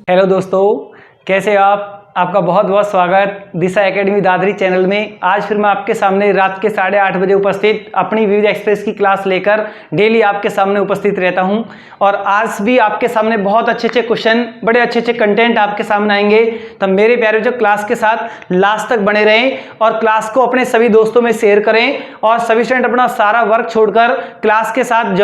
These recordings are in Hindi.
हेलो दोस्तों, कैसे हो आप? आपका बहुत बहुत स्वागत दिशा एकेडमी दादरी चैनल में। आज फिर मैं आपके सामने रात के 8:30 बजे उपस्थित अपनी विविध एक्सप्रेस की क्लास लेकर डेली आपके सामने उपस्थित रहता हूं। और आज भी आपके सामने बहुत अच्छे अच्छे क्वेश्चन, बड़े अच्छे अच्छे कंटेंट आपके सामने आएंगे। तो मेरे प्यारे जो क्लास के साथ लास्ट तक बने रहें और क्लास को अपने सभी दोस्तों में शेयर करें। और सभी स्टूडेंट अपना सारा वर्क छोड़कर क्लास के साथ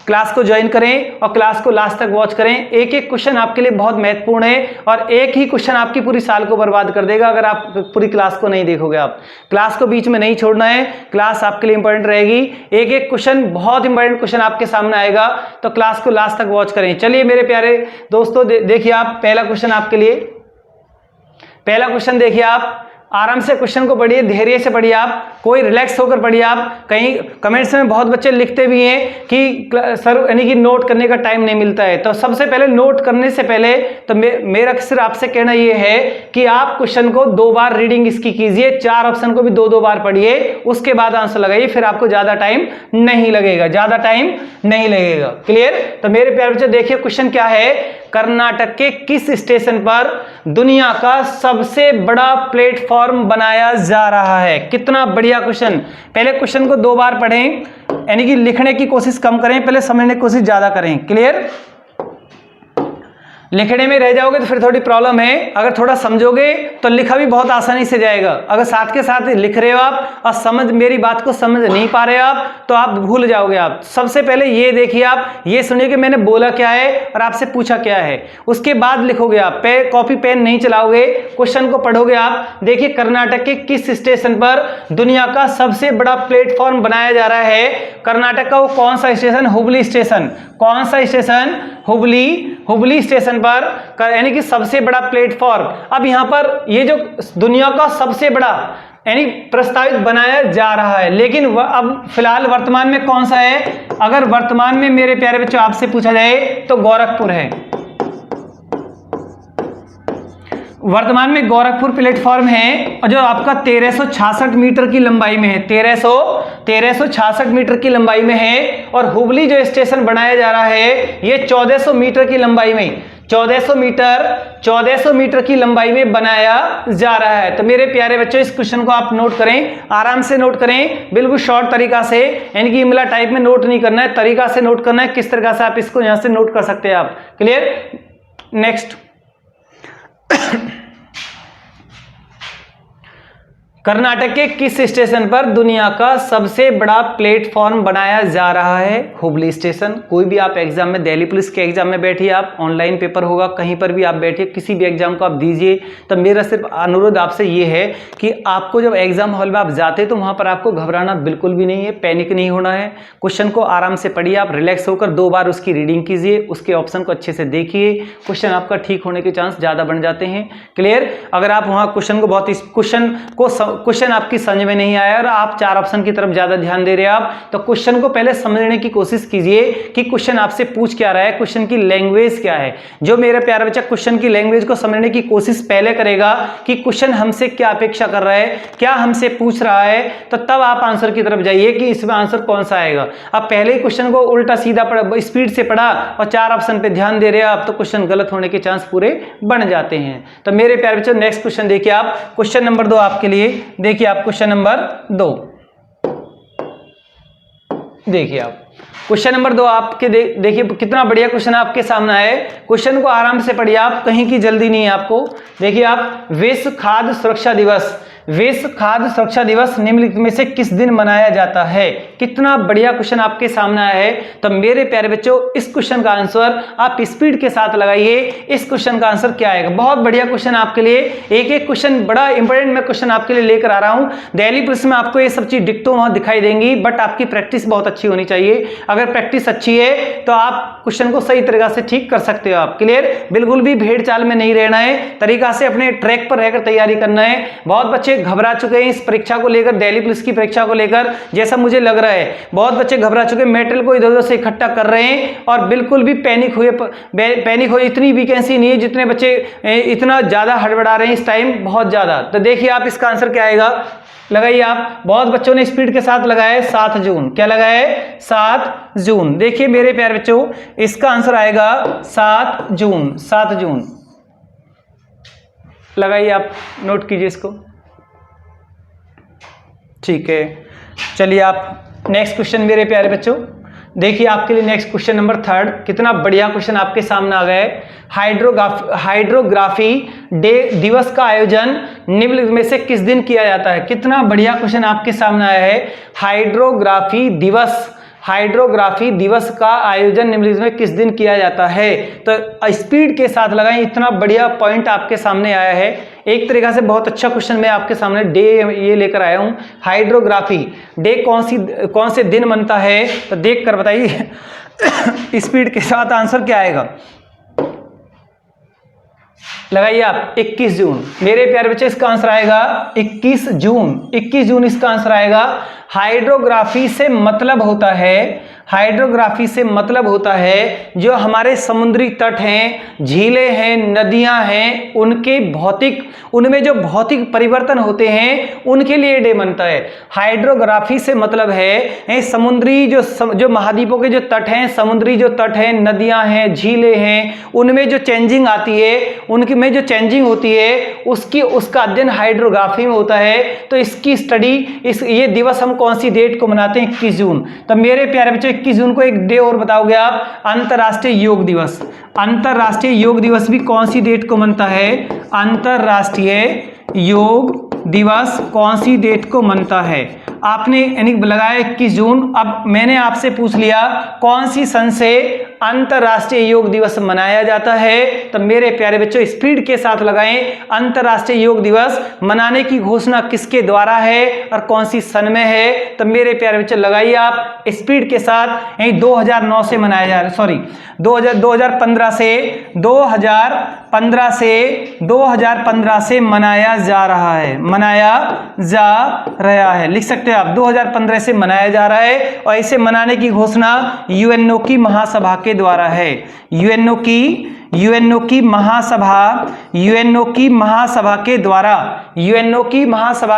क्लास को ज्वाइन करें और क्लास को लास्ट तक वॉच करें। एक एक क्वेश्चन आपके लिए बहुत महत्वपूर्ण है और एक ही क्वेश्चन आपकी पूरी साल को बर्बाद कर देगा अगर आप पूरी क्लास को नहीं देखोगे। आप क्लास को बीच में नहीं छोड़ना है, क्लास आपके लिए इंपॉर्टेंट रहेगी। एक एक क्वेश्चन, बहुत इंपॉर्टेंट क्वेश्चन आपके सामने आएगा, तो क्लास को लास्ट तक वॉच करें। चलिए मेरे प्यारे दोस्तों, देखिए आप पहला क्वेश्चन आपके लिए। पहला क्वेश्चन देखिए, आप आराम से क्वेश्चन को पढ़िए, धैर्य से पढ़िए, आप कोई रिलैक्स होकर पढ़िए। आप कहीं कमेंट्स में बहुत बच्चे लिखते भी हैं कि सर यानी कि नोट करने का टाइम नहीं मिलता है। तो सबसे पहले नोट करने से पहले तो मेरा सिर्फ आपसे कहना यह है कि आप क्वेश्चन को 2 बार रीडिंग इसकी कीजिए, 4 ऑप्शन को भी 2-2 बार पढ़िए, उसके बाद आंसर लगाइए, फिर आपको ज्यादा टाइम नहीं लगेगा, ज्यादा टाइम नहीं लगेगा। क्लियर? तो मेरे प्यारे बच्चे देखिए क्वेश्चन क्या है। कर्नाटक के किस स्टेशन पर दुनिया का सबसे बड़ा प्लेटफॉर्म बनाया जा रहा है? कितना बढ़िया क्वेश्चन। पहले क्वेश्चन को 2 बार पढ़ें, यानी कि लिखने की कोशिश कम करें, पहले समझने की कोशिश ज्यादा करें। क्लियर? लिखने में रह जाओगे तो फिर थोड़ी प्रॉब्लम है, अगर थोड़ा समझोगे तो लिखा भी बहुत आसानी से जाएगा। अगर साथ के साथ लिख रहे हो आप और मेरी बात को समझ नहीं पा रहे हो आप, तो आप भूल जाओगे। आप सबसे पहले ये देखिए, आप ये सुनिए कि मैंने बोला क्या है और आपसे पूछा क्या है, उसके बाद लिखोगे आप। कॉपी पेन नहीं चलाओगे, क्वेश्चन को पढ़ोगे आप। देखिए, कर्नाटक के किस स्टेशन पर दुनिया का सबसे बड़ा प्लेटफॉर्म बनाया जा रहा है? कर्नाटक का वो कौन सा स्टेशन? हुबली स्टेशन। कौन सा स्टेशन? हुबली स्टेशन पर, यानी कि सबसे बड़ा प्लेटफॉर्म। अब यहां पर ये जो दुनिया का सबसे बड़ा यानी प्रस्तावित बनाया जा रहा है, लेकिन अब फिलहाल वर्तमान में कौन सा है? अगर वर्तमान में मेरे प्यारे बच्चों आपसे पूछा जाए तो गोरखपुर है। वर्तमान में गोरखपुर प्लेटफॉर्म है और जो आपका 1366 मीटर की लंबाई में है। 1366 मीटर की लंबाई में है। और हुबली जो स्टेशन बनाया जा रहा है ये 1400 मीटर की लंबाई में, 1400 मीटर की लंबाई में बनाया जा रहा है। तो मेरे प्यारे बच्चों इस क्वेश्चन को आप नोट करें, आराम से नोट करें, बिल्कुल शॉर्ट तरीका से, यानी कि इमला टाइप में नोट नहीं करना है, तरीका से नोट करना है। किस तरीका से आप इसको यहां से नोट कर सकते हैं आप। क्लियर? नेक्स्ट, कर्नाटक के किस स्टेशन पर दुनिया का सबसे बड़ा प्लेटफॉर्म बनाया जा रहा है? हुबली स्टेशन। कोई भी आप एग्जाम में, दिल्ली पुलिस के एग्जाम में बैठिए, आप ऑनलाइन पेपर होगा, कहीं पर भी आप बैठिए, किसी भी एग्जाम को आप दीजिए। तो मेरा सिर्फ अनुरोध आपसे ये है कि आपको जब एग्जाम हॉल में आप जाते तो वहां पर आपको घबराना बिल्कुल भी नहीं है, पैनिक नहीं होना है। क्वेश्चन को आराम से पढ़िए, आप रिलैक्स होकर 2 बार उसकी रीडिंग कीजिए, उसके ऑप्शन को अच्छे से देखिए, क्वेश्चन आपका ठीक होने के चांस ज्यादा बढ़ जाते हैं। क्लियर? अगर आप वहां क्वेश्चन को क्वेश्चन आपकी समझ में नहीं आया और आप 4 ऑप्शन की तरफ ज्यादा ध्यान दे रहे हैं आप, तो क्वेश्चन को पहले समझने की कोशिश कीजिए कि क्वेश्चन आपसे पूछ क्या रहा है, क्वेश्चन की लैंग्वेज क्या है। जो मेरा प्यारा बच्चा क्वेश्चन की लैंग्वेज को समझने की कोशिश पहले करेगा कि क्वेश्चन हमसे क्या अपेक्षा कर रहा है, क्या हमसे पूछ रहा है, तो तब आप आंसर की तरफ जाइए कि इसमें आंसर कौन सा आएगा। अब पहले ही क्वेश्चन को उल्टा सीधा पढ़ा, स्पीड से पढ़ा और 4 ऑप्शन पे ध्यान दे रहे हैं आप, तो क्वेश्चन गलत होने के चांस पूरे बन जाते हैं। तो मेरे प्यारे बच्चों नेक्स्ट क्वेश्चन देखिए आप, क्वेश्चन नंबर 2 आपके लिए। देखिए आप क्वेश्चन नंबर 2, देखिए आप क्वेश्चन नंबर 2 आपके देखिए कितना बढ़िया क्वेश्चन आपके सामने है। क्वेश्चन को आराम से पढ़िए आप, कहीं की जल्दी नहीं है आपको। देखिए आप, विश्व खाद्य सुरक्षा दिवस, विश्व खाद्य सुरक्षा दिवस निम्नलिखित में से किस दिन मनाया जाता है? कितना बढ़िया क्वेश्चन आपके सामने आया है। तो मेरे प्यारे बच्चों इस क्वेश्चन का आंसर आप स्पीड के साथ लगाइए। इस क्वेश्चन का आंसर क्या आएगा? बहुत बढ़िया क्वेश्चन आपके लिए, एक एक क्वेश्चन बड़ा इंपॉर्टेंट मैं क्वेश्चन आपके लिए लेकर आ रहा हूं। दिल्ली पुलिस में आपको ये सब चीज डिक्टो वहां दिखाई देंगी, बट आपकी प्रैक्टिस बहुत अच्छी होनी चाहिए। अगर प्रैक्टिस अच्छी है तो आप क्वेश्चन को सही तरीका से ठीक कर सकते हो आप। क्लियर? बिल्कुल भी भेड़ चाल में नहीं रहना है, तरीका से अपने ट्रैक पर रहकर तैयारी करना है। बहुत बच्चे घबरा चुके हैं इस परीक्षा को लेकर, दिल्ली पुलिस की परीक्षा को लेकर, जैसा मुझे लग रहा है बहुत बच्चे घबरा चुके हैं, मेटेरियल को इधर उधर से इकट्ठा कर रहे हैं और बिल्कुल भी पैनिक हुए। इतनी वैकेंसी नहीं है जितने बच्चे इतना ज्यादा हड़बड़ा रहे हैं इस टाइम, बहुत ज्यादा। तो देखिए आप इसका आंसर क्या आएगा। लगाइए आप, बहुत बच्चों ने स्पीड के साथ लगाया है 7 जून। क्या लगाया है? 7 जून। देखिए मेरे प्यारे बच्चों, इसका आंसर आएगा 7 जून। 7 जून लगाइए आप, नोट कीजिए इसको। ठीक है, चलिए आप नेक्स्ट क्वेश्चन मेरे प्यारे बच्चों, देखिए आपके लिए नेक्स्ट क्वेश्चन नंबर 3, कितना बढ़िया क्वेश्चन आपके सामने आ गया है। हाइड्रोग्राफी डे दिवस का आयोजन निम्नलिखित में से किस दिन किया जाता है? कितना बढ़िया क्वेश्चन आपके सामने आया है। हाइड्रोग्राफी दिवस का आयोजन निम्नलिखित में किस दिन किया जाता है? तो स्पीड के साथ लगाएं, इतना बढ़िया पॉइंट आपके सामने आया है। एक तरीका से बहुत अच्छा क्वेश्चन मैं आपके सामने डे ये लेकर आया हूं। हाइड्रोग्राफी डे कौन से दिन बनता है? तो देख कर बताइए स्पीड के साथ आंसर क्या आएगा। लगाइए आप 21 जून। मेरे प्यारे बच्चे इसका आंसर आएगा 21 जून। 21 जून इसका आंसर आएगा। हाइड्रोग्राफी से मतलब होता है जो हमारे समुद्री तट हैं, झीलें हैं, नदियां हैं, उनमें जो भौतिक परिवर्तन होते हैं उनके लिए डे बनता है। हाइड्रोग्राफी से मतलब है समुद्री जो महाद्वीपों के जो तट हैं, समुद्री जो तट हैं, नदियां हैं, झीलें हैं, उनमें जो चेंजिंग आती है, उनमें जो चेंजिंग होती है उसका अध्ययन हाइड्रोग्राफी में होता है। तो इसकी स्टडी ये दिवस हम कौन सी डेट को मनाते हैं? 21 जून। तो मेरे प्यारे बच्चों 21 जून को एक डे और बताओगे आप, अंतर्राष्ट्रीय योग दिवस। अंतर्राष्ट्रीय योग दिवस भी कौन सी डेट को मनता है? अंतर्राष्ट्रीय योग दिवस कौन सी डेट को मनता है? आपने यानी लगाया 21 जून। अब मैंने आपसे पूछ लिया कौन सी सन से अंतर्राष्ट्रीय योग दिवस मनाया जाता है? तो मेरे प्यारे बच्चों स्पीड के साथ लगाएं, अंतर्राष्ट्रीय योग दिवस मनाने की घोषणा किसके द्वारा है और कौन सी सन में है? तो मेरे प्यारे बच्चों लगाइए आप स्पीड के साथ। यही 2009 से मनाया जा रहा है, सॉरी 2015 से मनाया जा रहा है। लिख सकते हैं आप 2015 से मनाया जा रहा है। और इसे मनाने की घोषणा यूएनओ की महासभा के द्वारा है। यूएनओ की महासभा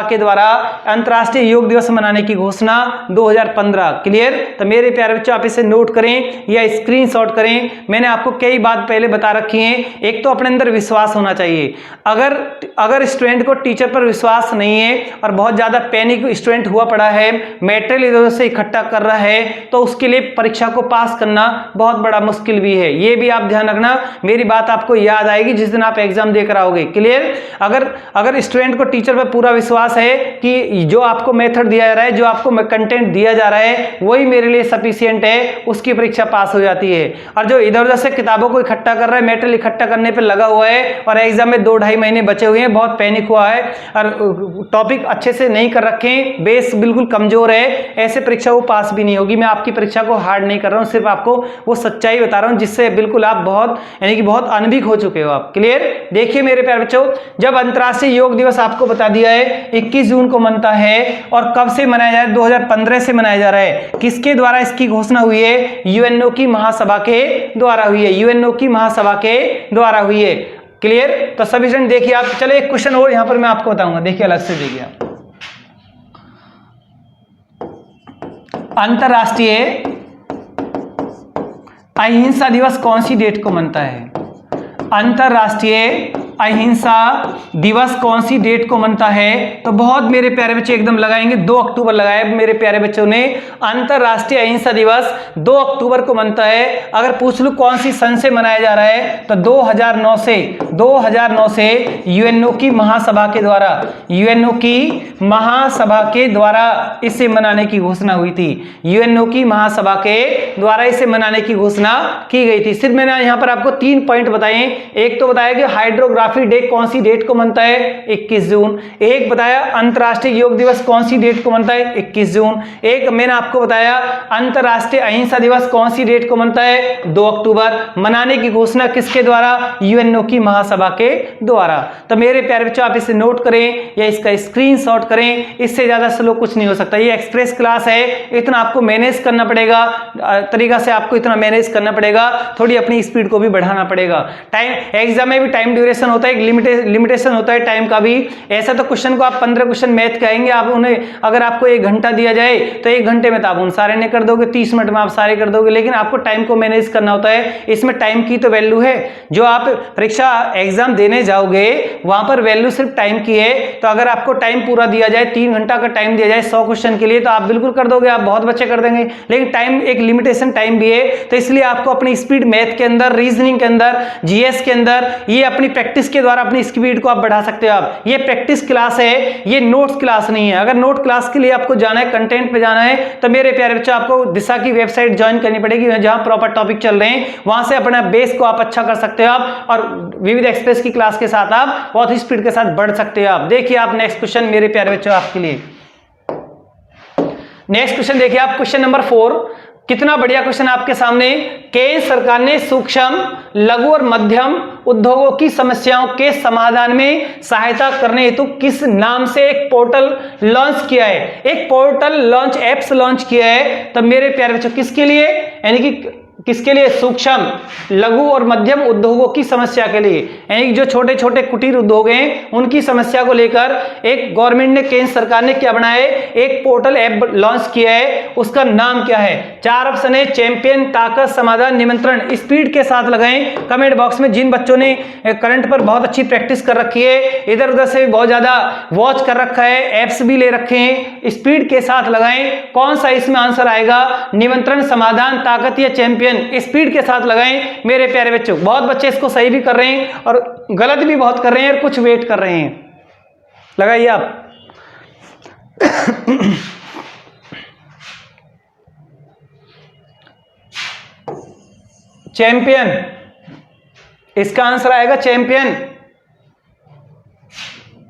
के द्वारा अंतर्राष्ट्रीय योग दिवस मनाने की घोषणा 2015। क्लियर? तो मेरे प्यारे बच्चों आप इसे नोट करें या स्क्रीनशॉट करें। मैंने आपको कई बात पहले बता रखी है। एक तो अपने अंदर विश्वास होना चाहिए। अगर स्टूडेंट को टीचर पर विश्वास नहीं है और बहुत ज्यादा पैनिक स्टूडेंट हुआ पड़ा है, मटेरियल इधर उधर से इकट्ठा कर रहा है, तो उसके लिए परीक्षा को पास करना बहुत बड़ा मुश्किल भी है। ये भी आप ध्यान रखना, मेरी बात आपको याद आएगी जिस दिन आप एग्जाम देकर आओगे। क्लियर? अगर स्टूडेंट को टीचर पर पूरा विश्वास है कि जो आपको मेथड दिया जा रहा है, जो आपको कंटेंट दिया जा रहा है, वही मेरे लिए सफिशिएंट है, उसकी परीक्षा पास हो जाती है। और जो इधर उधर से किताबों को इकट्ठा कर रहा है, मेटेरियल इकट्ठा करने पर लगा हुआ है और एग्जाम में 2-2.5 महीने बचे हुए हैं, बहुत पैनिक हुआ है और टॉपिक अच्छे से नहीं कर रखे, बेस बिल्कुल कमजोर है, ऐसे परीक्षा वो पास भी नहीं होगी। मैं आपकी परीक्षा को हार्ड नहीं कर रहा हूं, सिर्फ आपको वो सच्चाई बता रहा हूं जिससे बिल्कुल आप बहुत अनभिज्ञ हो चुके हो आप। क्लियर? देखिए मेरे प्यारे बच्चों, जब अंतर्राष्ट्रीय योग दिवस आपको बता दिया है 21 जून को मनता है और कब से मनाया जा रहा है? 2015 से मनाया जा रहा है। किसके द्वारा इसकी घोषणा हुई है? यूएनओ की महासभा के द्वारा हुई है। यूएनओ की महासभा के द्वारा हुई है। क्लियर? तो सभी स्टूडेंट देखिए आप, चले एक क्वेश्चन और यहां पर मैं आपको बताऊंगा, देखिए अलग से देखिए आप। अंतर्राष्ट्रीय अहिंसा दिवस कौन सी डेट को मनता है? अंतर्राष्ट्रीय अहिंसा दिवस कौन सी डेट को मनता है? तो बहुत मेरे प्यारे बच्चे एकदम लगाएंगे, 2 अक्टूबर लगाए मेरे प्यारे बच्चों ने। अंतर्राष्ट्रीय अहिंसा दिवस 2 अक्टूबर को मनता है। अगर पूछ लूं कौन सी सन से मनाया जा रहा है, तो 2009 से यूएनओ की महासभा के द्वारा इसे मनाने की घोषणा हुई थी। यूएनओ की महासभा के द्वारा इसे मनाने की घोषणा की गई थी। सिर्फ मैंने यहां पर आपको 3 पॉइंट बताए। एक तो बताया कि हाइड्रोग्राफी डे कौन सी डेट को मनता है? 21 जून। एक बताया अंतर्राष्ट्रीय योग दिवस कौन सी डेट को मनता है? 21 जून। एक मैंने आपको बताया अंतर्राष्ट्रीय अहिंसा दिवस कौन सी डेट को मनता है? 2 अक्टूबर। मनाने की घोषणा किसके द्वारा? यूएनओ की महासभा के द्वारा। तो मेरे प्यारे बच्चों आप इसे नोट करें या इसका स्क्रीनशॉट करें, इससे ज्यादा स्लो कुछ नहीं हो सकता। ये एक्सप्रेस क्लास है, इतना आपको मैनेज करना पड़ेगा, तरीका से आपको इतना मैनेज करना पड़ेगा, थोड़ी अपनी स्पीड को भी बढ़ाना पड़ेगा। टाइम एग्जाम में भी टाइम ड्यूरेशन होता है, एक लिमिटेशन होता है टाइम का भी। ऐसा तो क्वेश्चन को आप 15 क्वेश्चन मैथ कहेंगे, आप उन्हें अगर आपको 1 घंटा दिया जाए तो 1 घंटे में तो आप उन सारे नहीं कर दोगे, 30 मिनट में आप सारे कर दोगे, लेकिन आपको टाइम को मैनेज करना होता है। इसमें टाइम की तो वैल्यू है। जो आप परीक्षा एग्जाम देने जाओगे वहां पर वैल्यू सिर्फ टाइम की है। तो अगर आपको टाइम पूरा दिया जाए, 3 घंटा का टाइम दिया जाए 100 क्वेश्चन के लिए, तो आप बिल्कुल कर दोगे, आप बहुत बच्चे कर देंगे। लेकिन टाइम एक लिमिटेशन टाइम भी है, तो इसलिए आपको अपनी स्पीड मैथ के अंदर, रीजनिंग के अंदर, जीएस के अंदर, ये अपनी प्रैक्टिस के द्वारा अपनी स्पीड को आप बढ़ा सकते हो। आप ये प्रैक्टिस क्लास है, ये नोट्स क्लास नहीं है। अगर नोट क्लास के लिए आपको जाना है, कंटेंट पे जाना है, तो मेरे प्यारे बच्चों आपको दिशा की वेबसाइट ज्वाइन करनी पड़ेगी, जहां प्रॉपर टॉपिक चल रहे हैं, वहां से अपना बेस को आप अच्छा कर सकते हो आप, और विविध एक्सप्रेस की क्लास के साथ आप बहुत ही स्पीड के साथ बढ़ सकते हो आप। देखिए आप नेक्स्ट क्वेश्चन मेरे प्यारे बच्चों आपके लिए। नेक्स्ट क्वेश्चन देखिए आप, क्वेश्चन नंबर 4। कितना बढ़िया क्वेश्चन आपके सामने। केंद्र सरकार ने सूक्ष्म, लघु और मध्यम उद्योगों की समस्याओं के समाधान में सहायता करने हेतु किस नाम से एक पोर्टल लॉन्च किया है? एक पोर्टल लॉन्च, एप्स लॉन्च किया है। तो मेरे प्यारे बच्चों किसके लिए, यानी कि किसके लिए? सूक्ष्म, लघु और मध्यम उद्योगों की समस्या के लिए, यानी जो छोटे छोटे कुटीर उद्योग हैं उनकी समस्या को लेकर एक गवर्नमेंट ने, केंद्र सरकार ने क्या बनाया है? एक पोर्टल ऐप लॉन्च किया है। उसका नाम क्या है? 4 ऑप्शन है, चैंपियन, ताकत, समाधान, निमंत्रण। स्पीड के साथ लगाएं कमेंट बॉक्स में। जिन बच्चों ने करंट पर बहुत अच्छी प्रैक्टिस कर रखी है, इधर उधर से भी बहुत ज्यादा वॉच कर रखा है, एप्स भी ले रखे हैं, स्पीड के साथ लगाएं कौन सा इसमें आंसर आएगा? निमंत्रण, समाधान, ताकत या चैंपियन? स्पीड के साथ लगाएं मेरे प्यारे बच्चों। बहुत बच्चे इसको सही भी कर रहे हैं और गलत भी बहुत कर रहे हैं और कुछ वेट कर रहे हैं। लगाइए आप। चैंपियन, इसका आंसर आएगा चैंपियन।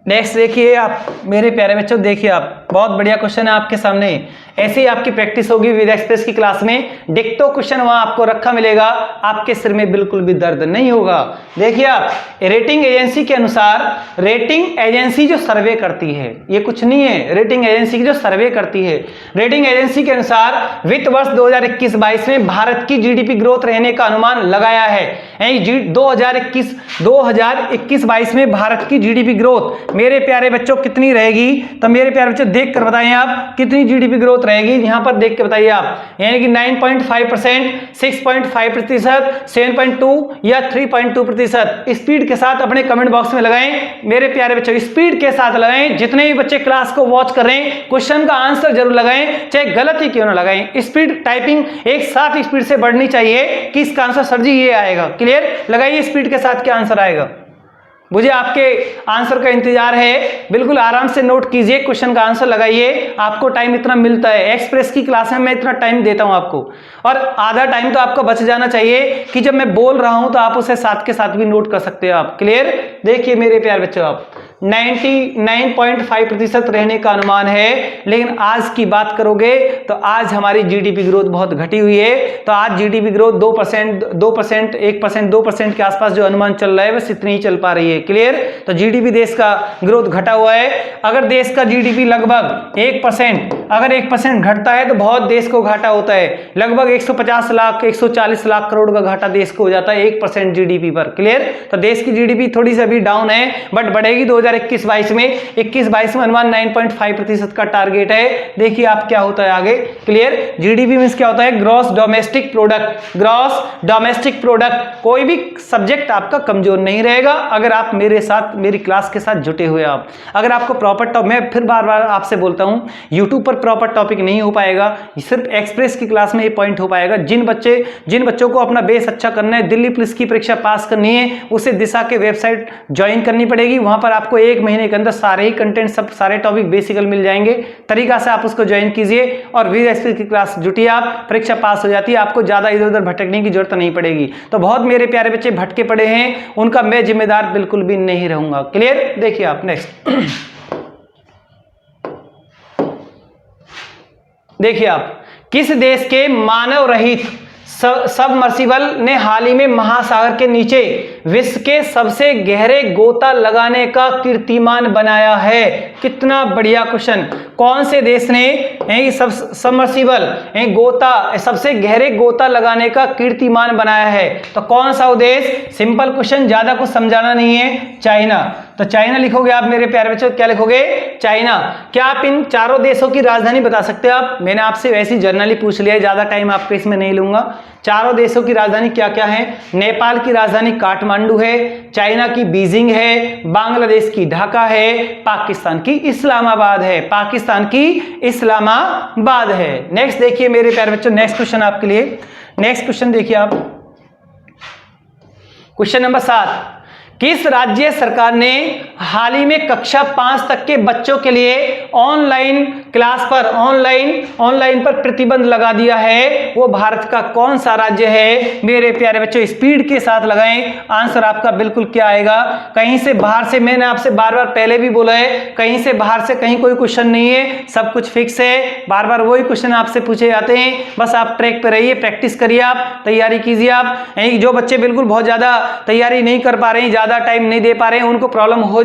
नेक्स्ट देखिए आप मेरे प्यारे बच्चों, देखिए आप, बहुत बढ़िया क्वेश्चन है आपके सामने। ऐसे ही आपकी प्रैक्टिस होगी विद एक्सप्रेस की क्लास में। डिक्टो क्वेश्चन वहां आपको रखा मिलेगा, आपके सिर में बिल्कुल भी दर्द नहीं होगा। देखिए आप, रेटिंग एजेंसी के अनुसार, रेटिंग एजेंसी जो सर्वे करती है, ये कुछ नहीं है, रेटिंग एजेंसी की जो सर्वे करती है, रेटिंग एजेंसी के अनुसार वित्त वर्ष 2021-22 में भारत की जीडीपी ग्रोथ रहने का अनुमान लगाया है। 2021-22 में भारत की जीडीपी ग्रोथ मेरे प्यारे बच्चों कितनी रहेगी? तो मेरे प्यारे बच्चों देख कर बताइए आप कितनी जीडीपी ग्रोथ रहेगी, यहां पर देख के बताइए आप। यानी कि 9.5%, 6.5%, 7.2 या 3.2%। स्पीड के साथ अपने कमेंट बॉक्स में लगाएं मेरे प्यारे बच्चों, स्पीड के साथ लगाएं। जितने भी बच्चे क्लास को वॉच कर रहे हैं, क्वेश्चन का आंसर जरूर लगाएं, चाहे गलत ही क्यों ना लगाएं। स्पीड टाइपिंग एक साथ स्पीड से बढ़नी चाहिए कि इसका आंसर सर जी ये आएगा। क्लियर? लगाइए स्पीड के साथ क्या आंसर आएगा। मुझे आपके आंसर का इंतजार है, बिल्कुल आराम से नोट कीजिए, क्वेश्चन का आंसर लगाइए। आपको टाइम इतना मिलता है, एक्सप्रेस की क्लास में मैं इतना टाइम देता हूं आपको, और आधा टाइम तो आपको बच जाना चाहिए कि जब मैं बोल रहा हूं तो आप उसे साथ के साथ भी नोट कर सकते हो आप। क्लियर? देखिए मेरे प्यारे बच्चों, आप 99.5% रहने का अनुमान है। लेकिन आज की बात करोगे तो आज हमारी जीडीपी ग्रोथ बहुत घटी हुई है। तो आज जीडीपी ग्रोथ 2%, 1%, 2% के आसपास जो अनुमान चल रहा है बस इतनी ही चल पा रही है। क्लियर? तो जीडीपी देश का ग्रोथ घटा हुआ है। अगर देश का जीडीपी लगभग 1%, अगर 1% घटता है तो बहुत देश को घाटा होता है। लगभग 150 लाख, 140 लाख करोड़ का घाटा देश को हो जाता है 1% जीडीपी पर। क्लियर? तो देश की जीडीपी थोड़ी सी अभी डाउन है, बट बढ़ेगी 2021-22 में। 21-22 में अनुमान 9.5% का टारगेट है। देखिए आप क्या होता है आगे। क्लियर? जीडीपी मींस क्या होता है? Gross domestic product. Gross domestic product. कोई भी सब्जेक्ट आपका कमजोर नहीं रहेगा अगर आप मेरे साथ, मेरी क्लास के साथ जुटे हुए आप। अगर आपको प्रॉपर टॉपिक, मैं फिर बार बार आपसे बोलता हूं, यूट्यूब पर प्रॉपर टॉपिक नहीं हो पाएगा, सिर्फ एक्सप्रेस की क्लास में ये पॉइंट हो पाएगा। जिन बच्चों को अपना बेस अच्छा करना है, दिल्ली पुलिस की परीक्षा पास करनी है, उसे दिशा के वेबसाइट ज्वाइन करनी पड़ेगी। वहां पर आपको 1 महीने के अंदर सारे ही कंटेंट, सब सारे टॉपिक बेसिकल मिल जाएंगे। तरीका से आप उसको ज्वाइन कीजिए और विद एक्सप्रेस की क्लास जुटिए, आप परीक्षा पास हो जाती है। आपको ज्यादा इधर उधर भटकने की जरूरत नहीं पड़ेगी। तो बहुत मेरे प्यारे बच्चे भटके पड़े हैं, उनका मैं जिम्मेदार बिल्कुल भी नहीं रहूंगा। क्लियर? देखिए आप नेक्स्ट। देखिए आप, किस देश के मानव रहित सबमर्सिबल ने हाल ही में महासागर के नीचे विश्व के सबसे गहरे गोता लगाने का कीर्तिमान बनाया है। कितना बढ़िया क्वेश्चन। कौन से देश ने सबमर्सिबल गोता सबसे गहरे गोता लगाने का कीर्तिमान बनाया है? तो कौन सा देश? सिंपल क्वेश्चन, ज्यादा कुछ समझाना नहीं है, चाइना। तो चाइना लिखोगे आप मेरे प्यारे बच्चों, क्या लिखोगे? चाइना। क्या आप इन चारों देशों की राजधानी बता सकते हो आप? मैंने आपसे वैसे ही जनरली पूछ लिया है, ज्यादा टाइम आपके इसमें नहीं लूंगा। चारों देशों की राजधानी क्या क्या है? नेपाल की राजधानी काठमांडू है, चाइना की बीजिंग है, बांग्लादेश की ढाका है, पाकिस्तान की इस्लामाबाद है। पाकिस्तान की इस्लामाबाद है। नेक्स्ट देखिए मेरे प्यारे बच्चों, नेक्स्ट क्वेश्चन आपके लिए। नेक्स्ट क्वेश्चन देखिए आप, क्वेश्चन नंबर 7। किस राज्य सरकार ने हाल ही में कक्षा 5 तक के बच्चों के लिए ऑनलाइन क्लास पर ऑनलाइन पर प्रतिबंध लगा दिया है? वो भारत का कौन सा राज्य है? मेरे प्यारे बच्चों स्पीड के साथ लगाएं, आंसर आपका बिल्कुल क्या आएगा? कहीं से बाहर से, मैंने आपसे बार बार पहले भी बोला है, कहीं से बाहर से कहीं कोई क्वेश्चन नहीं है, सब कुछ फिक्स है। बार बार वही क्वेश्चन आपसे पूछे जाते हैं, बस आप ट्रैक पे रहिए, प्रैक्टिस करिए, आप तैयारी कीजिए। आप जो बच्चे बिल्कुल बहुत ज्यादा तैयारी नहीं कर पा रहे हैं, टाइम नहीं दे पा रहे हैं, उनको प्रॉब्लम हो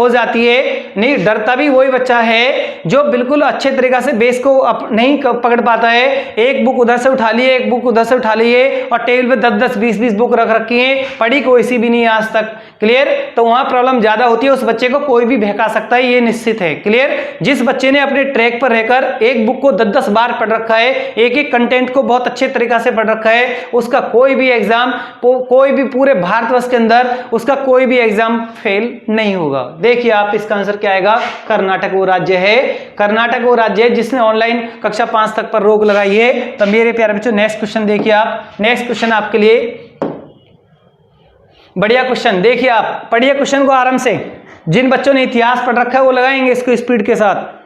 जाती है, नहीं डरता भी वही बच्चा है जो बिल्कुल अच्छे तरीके से बेस को नहीं पकड़ पाता है। एक बुक उधर से उठा लिए, एक बुक उधर से उठा लिए और टेबल पे 10-10, 20-20 बुक रख रखी है, पढ़ी कोई सी भी नहीं आज तक। क्लियर? तो वहां प्रॉब्लम ज्यादा होती है, उस बच्चे को कोई भी बहका सकता है, ये निश्चित है। क्लियर? जिस बच्चे ने अपने ट्रैक पर रहकर एक बुक को 10-10 बार पढ़ रखा है, एक एक कंटेंट को बहुत अच्छे तरीके से पढ़ रखा है, उसका कोई भी एग्जाम, कोई भी पूरे भारतवर्ष के अंदर उसका कोई भी एग्जाम फेल नहीं होगा। देखिए आप, इसका आंसर क्या आएगा? कर्नाटक वो राज्य है, कर्नाटक वो राज्य है जिसने ऑनलाइन कक्षा 5 तक पर रोक लगाई है। तो मेरे प्यारे बच्चों नेक्स्ट क्वेश्चन देखिए आप, नेक्स्ट क्वेश्चन आपके लिए बढ़िया क्वेश्चन। देखिए आप पढ़िए क्वेश्चन को आराम से, जिन बच्चों ने इतिहास पढ़ रखा है वो लगाएंगे इसको स्पीड के साथ।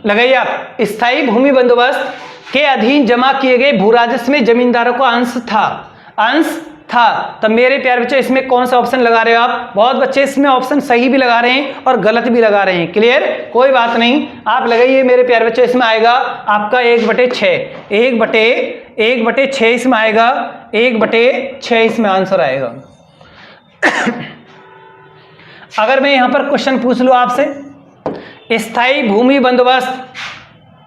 लगाइए आप, स्थायी भूमि बंदोबस्त के अधीन जमा किए गए भू राजस्व में जमींदारों का अंश था। तो मेरे प्यारे बच्चों इसमें कौन सा ऑप्शन लगा रहे हो आप? बहुत बच्चे इसमें ऑप्शन सही भी लगा रहे हैं और गलत भी लगा रहे हैं। क्लियर? कोई बात नहीं, आप लगाइए मेरे प्यारे बच्चों। इसमें आएगा आपका 1/6, 1/6 इसमें आएगा, 1/6 इसमें आंसर आएगा। अगर मैं यहां पर क्वेश्चन पूछ लूं आपसे, स्थायी भूमि बंदोबस्त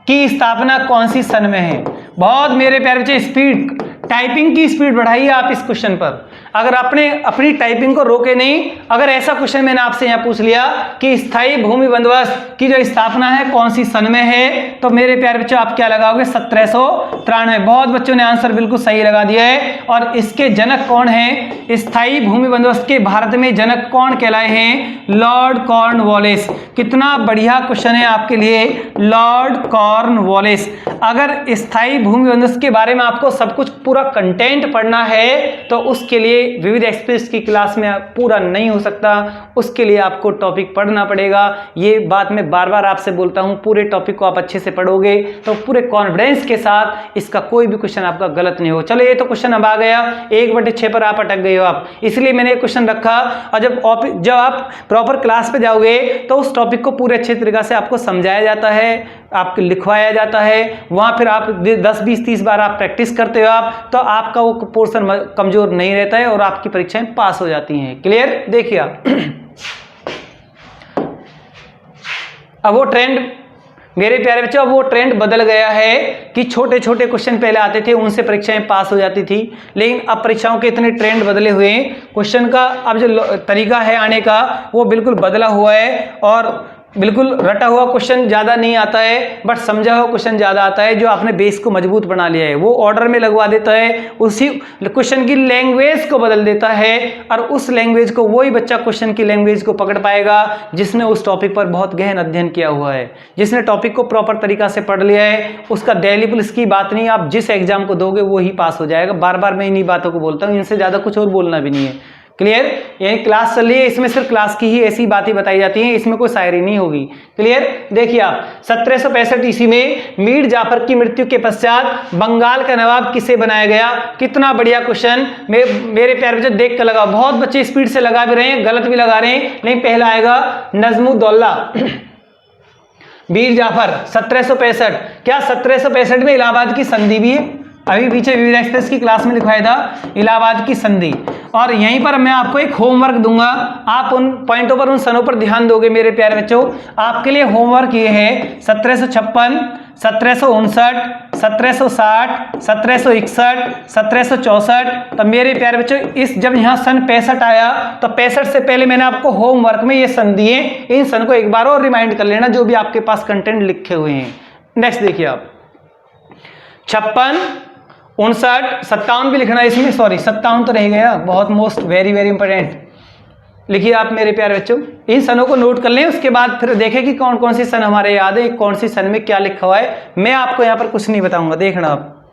की स्थापना कौन सी सन में है? बहुत मेरे प्यारे बच्चे स्पीड, टाइपिंग की स्पीड बढ़ाइए आप इस क्वेश्चन पर। अगर आपने अपनी टाइपिंग को रोके नहीं, अगर ऐसा क्वेश्चन मैंने आपसे यहां पूछ लिया कि स्थायी भूमि बंदोबस्त की जो स्थापना है कौन सी सन में है, तो मेरे प्यारे बच्चों आप क्या लगाओगे? 1793। बहुत बच्चों ने आंसर बिल्कुल सही लगा दिया है। और इसके जनक कौन है? स्थायी भूमि बंदोबस्त के भारत में जनक कौन कहलाए हैं? Lord Cornwallis. कितना बढ़िया क्वेश्चन है आपके लिए, लॉर्ड कॉर्नवालिस। अगर स्थायी भूमि बंदोबस्त के बारे में आपको सब कुछ पूरा कंटेंट पढ़ना है तो उसके लिए विविध एक्सप्रेस की क्लास में पूरा नहीं हो सकता, उसके लिए आपको टॉपिक पढ़ना पड़ेगा। ये बात मैं बार बार आपसे बोलता हूं, पूरे टॉपिक को आप अच्छे से पढ़ोगे तो पूरे कॉन्फिडेंस के साथ इसका कोई भी क्वेश्चन आपका गलत नहीं हो। चलो ये तो क्वेश्चन अब आ गया, 1/6 पर आप अटक गए हो आप, इसलिए मैंने क्वेश्चन रखा। और जब आप प्रॉपर क्लास पे जाओगे तो उस टॉपिक को पूरे अच्छे तरीके से आपको समझाया जाता है, आपको लिखवाया जाता है, वहां फिर आप 10, 20, 30 बार आप प्रैक्टिस करते हो आप, तो आपका वो पोर्शन कमजोर नहीं रहता है और आपकी परीक्षाएं पास हो जाती हैं। क्लियर? देखिए आप अब वो ट्रेंड मेरे प्यारे बच्चों, अब वो ट्रेंड बदल गया है कि छोटे छोटे क्वेश्चन पहले आते थे, उनसे परीक्षाएं पास हो जाती थी, लेकिन अब परीक्षाओं के इतने ट्रेंड बदले हुए हैं, क्वेश्चन का अब जो तरीका है आने का वो बिल्कुल बदला हुआ है और बिल्कुल रटा हुआ क्वेश्चन ज़्यादा नहीं आता है, बट समझा हुआ क्वेश्चन ज़्यादा आता है। जो आपने बेस को मजबूत बना लिया है वो ऑर्डर में लगवा देता है, उसी क्वेश्चन की लैंग्वेज को बदल देता है और उस लैंग्वेज को वही बच्चा क्वेश्चन की लैंग्वेज को पकड़ पाएगा जिसने उस टॉपिक पर बहुत गहन अध्ययन किया हुआ है, जिसने टॉपिक को प्रॉपर तरीका से पढ़ लिया है। उसका डेली पुलिस की बात नहीं, आप जिस एग्जाम को दोगे वो ही पास हो जाएगा। बार बार मैं इन्हीं बातों को बोलता हूँ, इनसे ज़्यादा कुछ और बोलना भी नहीं है। क्लियर? यानी क्लास चल रही है, इसमें सिर्फ क्लास की ही ऐसी बातें बताई जाती हैं, इसमें कोई शायरी नहीं होगी। क्लियर? देखिए आप, 1765 ईस्वी में मीर जाफर की मृत्यु के पश्चात बंगाल का नवाब किसे बनाया गया? कितना बढ़िया क्वेश्चन, मेरे प्यारे बच्चे देख कर लगाओ। बहुत बच्चे स्पीड से लगा भी रहे हैं, गलत भी लगा रहे हैं, लेकिन पहला आएगा नजमुद्दौला। मीर जाफर 1765। क्या 1765 में इलाहाबाद की संधि भी है? अभी पीछे विविध एक्सप्रेस की क्लास में लिखवाया था इलाहाबाद की संधि। और यहीं पर मैं आपको एक होमवर्क दूंगा, आप उन पॉइंटों पर, उन सनों पर ध्यान दोगे मेरे प्यारे बच्चों। आपके लिए होमवर्क ये है 1756, 1759, 1760, 1761, 1764। तो मेरे प्यारे बच्चों इस जब यहाँ सन 65 आया तो 65 से पहले मैंने आपको होमवर्क में ये सन दिए, इन सन को एक बार और रिमाइंड कर लेना जो भी आपके पास कंटेंट लिखे हुए हैं। नेक्स्ट देखिए आप 56, 59, 57 भी लिखना इसमें, सॉरी 57 तो रह गया, बहुत मोस्ट वेरी वेरी इंपॉर्टेंट। लिखिए आप मेरे प्यारे बच्चों, इन सनों को नोट कर लें, उसके बाद फिर देखें कि कौन कौन सी सन हमारे याद है, कौन सी सन में क्या लिखा हुआ है। मैं आपको यहाँ पर कुछ नहीं बताऊंगा, देखना आप।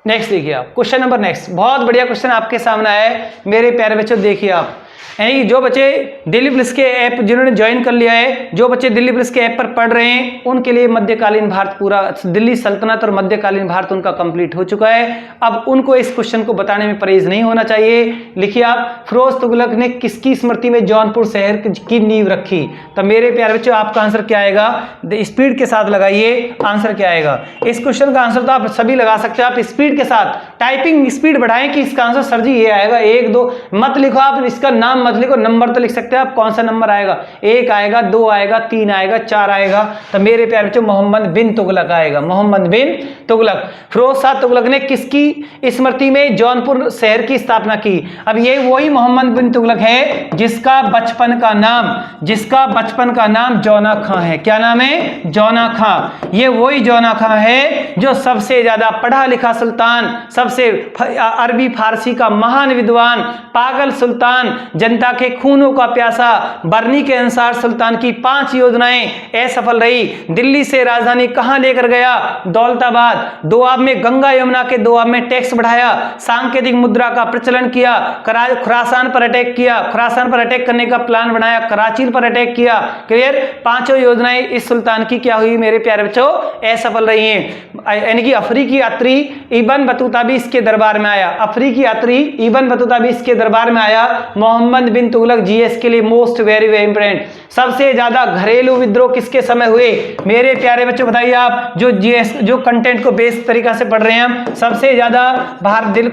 नेक्स्ट देखिए आप क्वेश्चन नंबर नेक्स्ट, बहुत बढ़िया क्वेश्चन आपके सामने आया है मेरे प्यारे बच्चों। देखिए आप, यानी जो बच्चे दिल्ली पुलिस के ऐप जिन्होंने ज्वाइन कर लिया है, जो बच्चे दिल्ली पुलिस के ऐप पर पढ़ रहे हैं, उनके लिए मध्यकालीन भारत पूरा, दिल्ली सल्तनत और मध्यकालीन भारत उनका कंप्लीट हो चुका है। अब उनको इस क्वेश्चन को बताने में परहेज नहीं होना चाहिए। लिखिए आप, फिरोज तुगलक ने किसकी स्मृति में जौनपुर शहर की नींव रखी? तो मेरे प्यारे बच्चों आपका आंसर क्या आएगा? स्पीड के साथ लगाइए, आंसर क्या आएगा? इस क्वेश्चन का आंसर तो आप सभी लगा सकते हो, आप स्पीड के साथ टाइपिंग स्पीड बढ़ाएं कि इसका आंसर सर जी ये आएगा। 1 2 मत लिखो आप, इसका नाम मत लिखो, नंबर तो लिख सकते हैं आप, कौन सा नंबर आएगा? 1 आएगा, 2 आएगा, 3 आएगा, 4 आएगा। तो मेरे प्यारे बच्चों मोहम्मद बिन तुगलक आएगा, मोहम्मद बिन तुगलक। फिरोज शाह तुगलक ने किसकी स्मृति में जौनपुर शहर की स्थापना की? अब ये वही मोहम्मद बिन तुगलक है जिसका बचपन का नाम जौना खां है। क्या नाम है? जौना खां। ये वही जौना खां है जो सबसे ज्यादा पढ़ा लिखा सुल्तान, सबसे अरबी फारसी का महान विद्वान, पागल सुल्तान, जनता के खूनों का प्यासा, बरनी के अनुसार सुल्तान की 5 योजनाएं असफल रही। दिल्ली से राजधानी कहां लेकर गया? दौलताबाद। दोआब में गंगा यमुना के दोआब में टैक्स बढ़ाया, सांकेतिक मुद्रा का प्रचलन किया, खुरासान पर अटैक किया, खुरासान पर अटैक करने का प्लान बनाया, कराची पर अटैक किया। क्लियर? 5 योजनाएं इस सुल्तान की क्या हुई मेरे प्यारे बच्चों? असफल रही हैं। यानी कि अफ्रीकी यात्री इब्न बतूता भी इसके दरबार में आया, अफ्रीकी यात्री इब्न बतूता भी इसके दरबार में आया। मोहम्मद बिन तुगलक जीएस के लिए मोस्ट वेरी वेरी इंपोर्टेंट। सबसे ज्यादा घरेलू विद्रोह किसके समय हुए मेरे प्यारे बच्चों? बताइए आप, जो जीएस जो कंटेंट को बेस तरीका से पढ़ रहे हैं हम, सबसे ज्यादा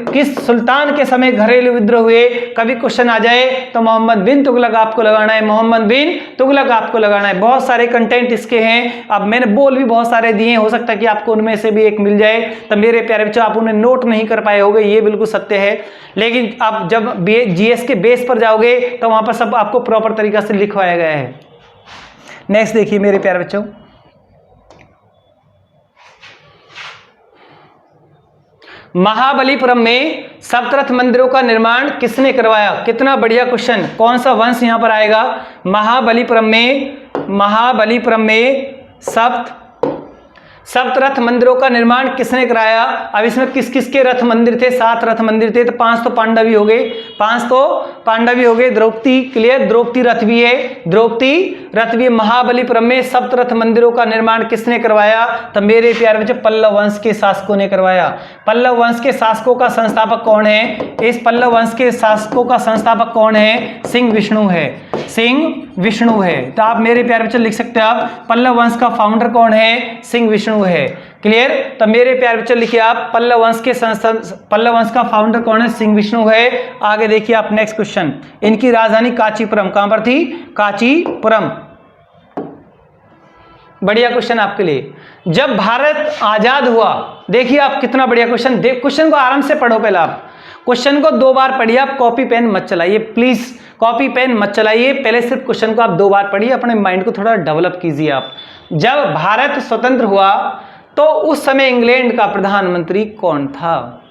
किस सुल्तान के समय घरेलू विद्रोह हुए? कभी क्वेश्चन आ जाए तो मोहम्मद बिन तुगलक आपको लगाना है, मोहम्मद बिन तुगलक आपको लगाना है। बहुत सारे कंटेंट इसके हैं, अब मैंने बोल भी बहुत सारे दिए, हो सकता है कि आपको उनमें से भी एक मिल जाए। तो मेरे प्यारे बच्चों आप उन्हें नोट नहीं कर पाए होंगे, ये बिल्कुल सत्य है, लेकिन आप जब जीएस के बेस पर जाओगे तो वहां पर सब आपको प्रॉपर तरीका से लिखवाया गया है। नेक्स्ट देखिए मेरे प्यारे बच्चों, महाबलीपुरम में सप्तरथ मंदिरों का निर्माण किसने करवाया? कितना बढ़िया क्वेश्चन। कौन सा वंश यहां पर आएगा? महाबलीपुरम में सप्तरथ मंदिरों का निर्माण किसने कराया? अब इसमें किस किस के रथ मंदिर थे? 7 रथ मंदिर थे, तो 5 तो पांडव ही हो गए, 5 तो पांडव ही हो गए। द्रौपदी, क्लियर? द्रौपदी रथ भी है, द्रौपदी रथ भी। महाबलीपुरम में सप्तरथ मंदिरों का निर्माण किसने करवाया? तो मेरे प्यारे बच्चों पल्लव वंश के शासकों ने करवाया। पल्लव वंश के शासकों का संस्थापक कौन है? इस पल्लव वंश के शासकों का संस्थापक कौन है? सिंह विष्णु है, सिंह विष्णु है। तो आप मेरे प्यारे बच्चों लिख सकते हैं आप, पल्लव वंश का फाउंडर कौन है? सिंह विष्णु है। क्लियर? तो मेरे प्यारे बच्चों लिखिए आप, पल्लव वंश का फाउंडर कौन है? सिंह विष्णु है। आगे देखिए आप नेक्स्ट क्वेश्चन, इनकी राजधानी कांचीपुरम। कहां पर थी? कांचीपुरम। बढ़िया क्वेश्चन आपके लिए। जब भारत आजाद हुआ, देखिए आप कितना बढ़िया क्वेश्चन, क्वेश्चन को आराम से पढ़ो। पहले आप क्वेश्चन को 2 बार पढ़िए, आप कॉपी पेन मत चलाइए प्लीज, कॉपी पेन मत चलाइए, पहले सिर्फ क्वेश्चन को आप 2 बार पढ़िए, अपने माइंड को थोड़ा डेवलप कीजिए आप। जब भारत स्वतंत्र हुआ तो उस समय इंग्लैंड का प्रधानमंत्री कौन था?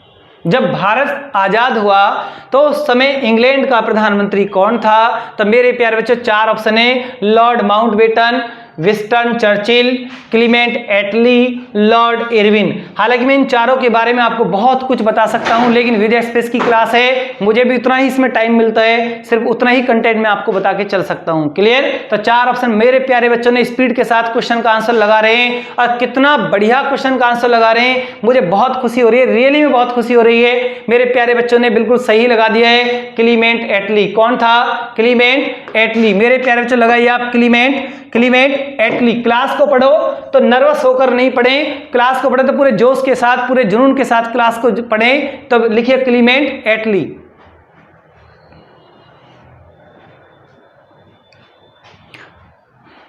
जब भारत आजाद हुआ तो उस समय इंग्लैंड का प्रधानमंत्री कौन था? तो मेरे प्यारे बच्चों 4 ऑप्शन है, Lord Mountbatten, Winston Churchill, Clement Attlee, Lord Irwin. हालांकि मैं इन चारों के बारे में आपको बहुत कुछ बता सकता हूं, लेकिन विविध एक्सप्रेस की क्लास है, मुझे भी उतना ही इसमें टाइम मिलता है, सिर्फ उतना ही कंटेंट मैं आपको बता के चल सकता हूं। क्लियर? तो 4 ऑप्शन मेरे प्यारे बच्चों ने स्पीड के साथ क्वेश्चन का आंसर लगा रहे हैं, और कितना बढ़िया क्वेश्चन का आंसर लगा रहे हैं, मुझे बहुत खुशी हो रही है, रियली में बहुत खुशी हो रही है। मेरे प्यारे बच्चों ने बिल्कुल सही लगा दिया है, क्लीमेंट एटली। कौन था? क्लीमेंट एटली। मेरे प्यारे बच्चों लगाइए आप, क्लीमेंट क्लीमेंट एटली। क्लास को पढ़ो तो नर्वस होकर नहीं पढ़ें, क्लास को पढ़े तो पूरे जोश के साथ, पूरे जुनून के साथ क्लास को पढ़ें। तो लिखिए क्लीमेंट एटली।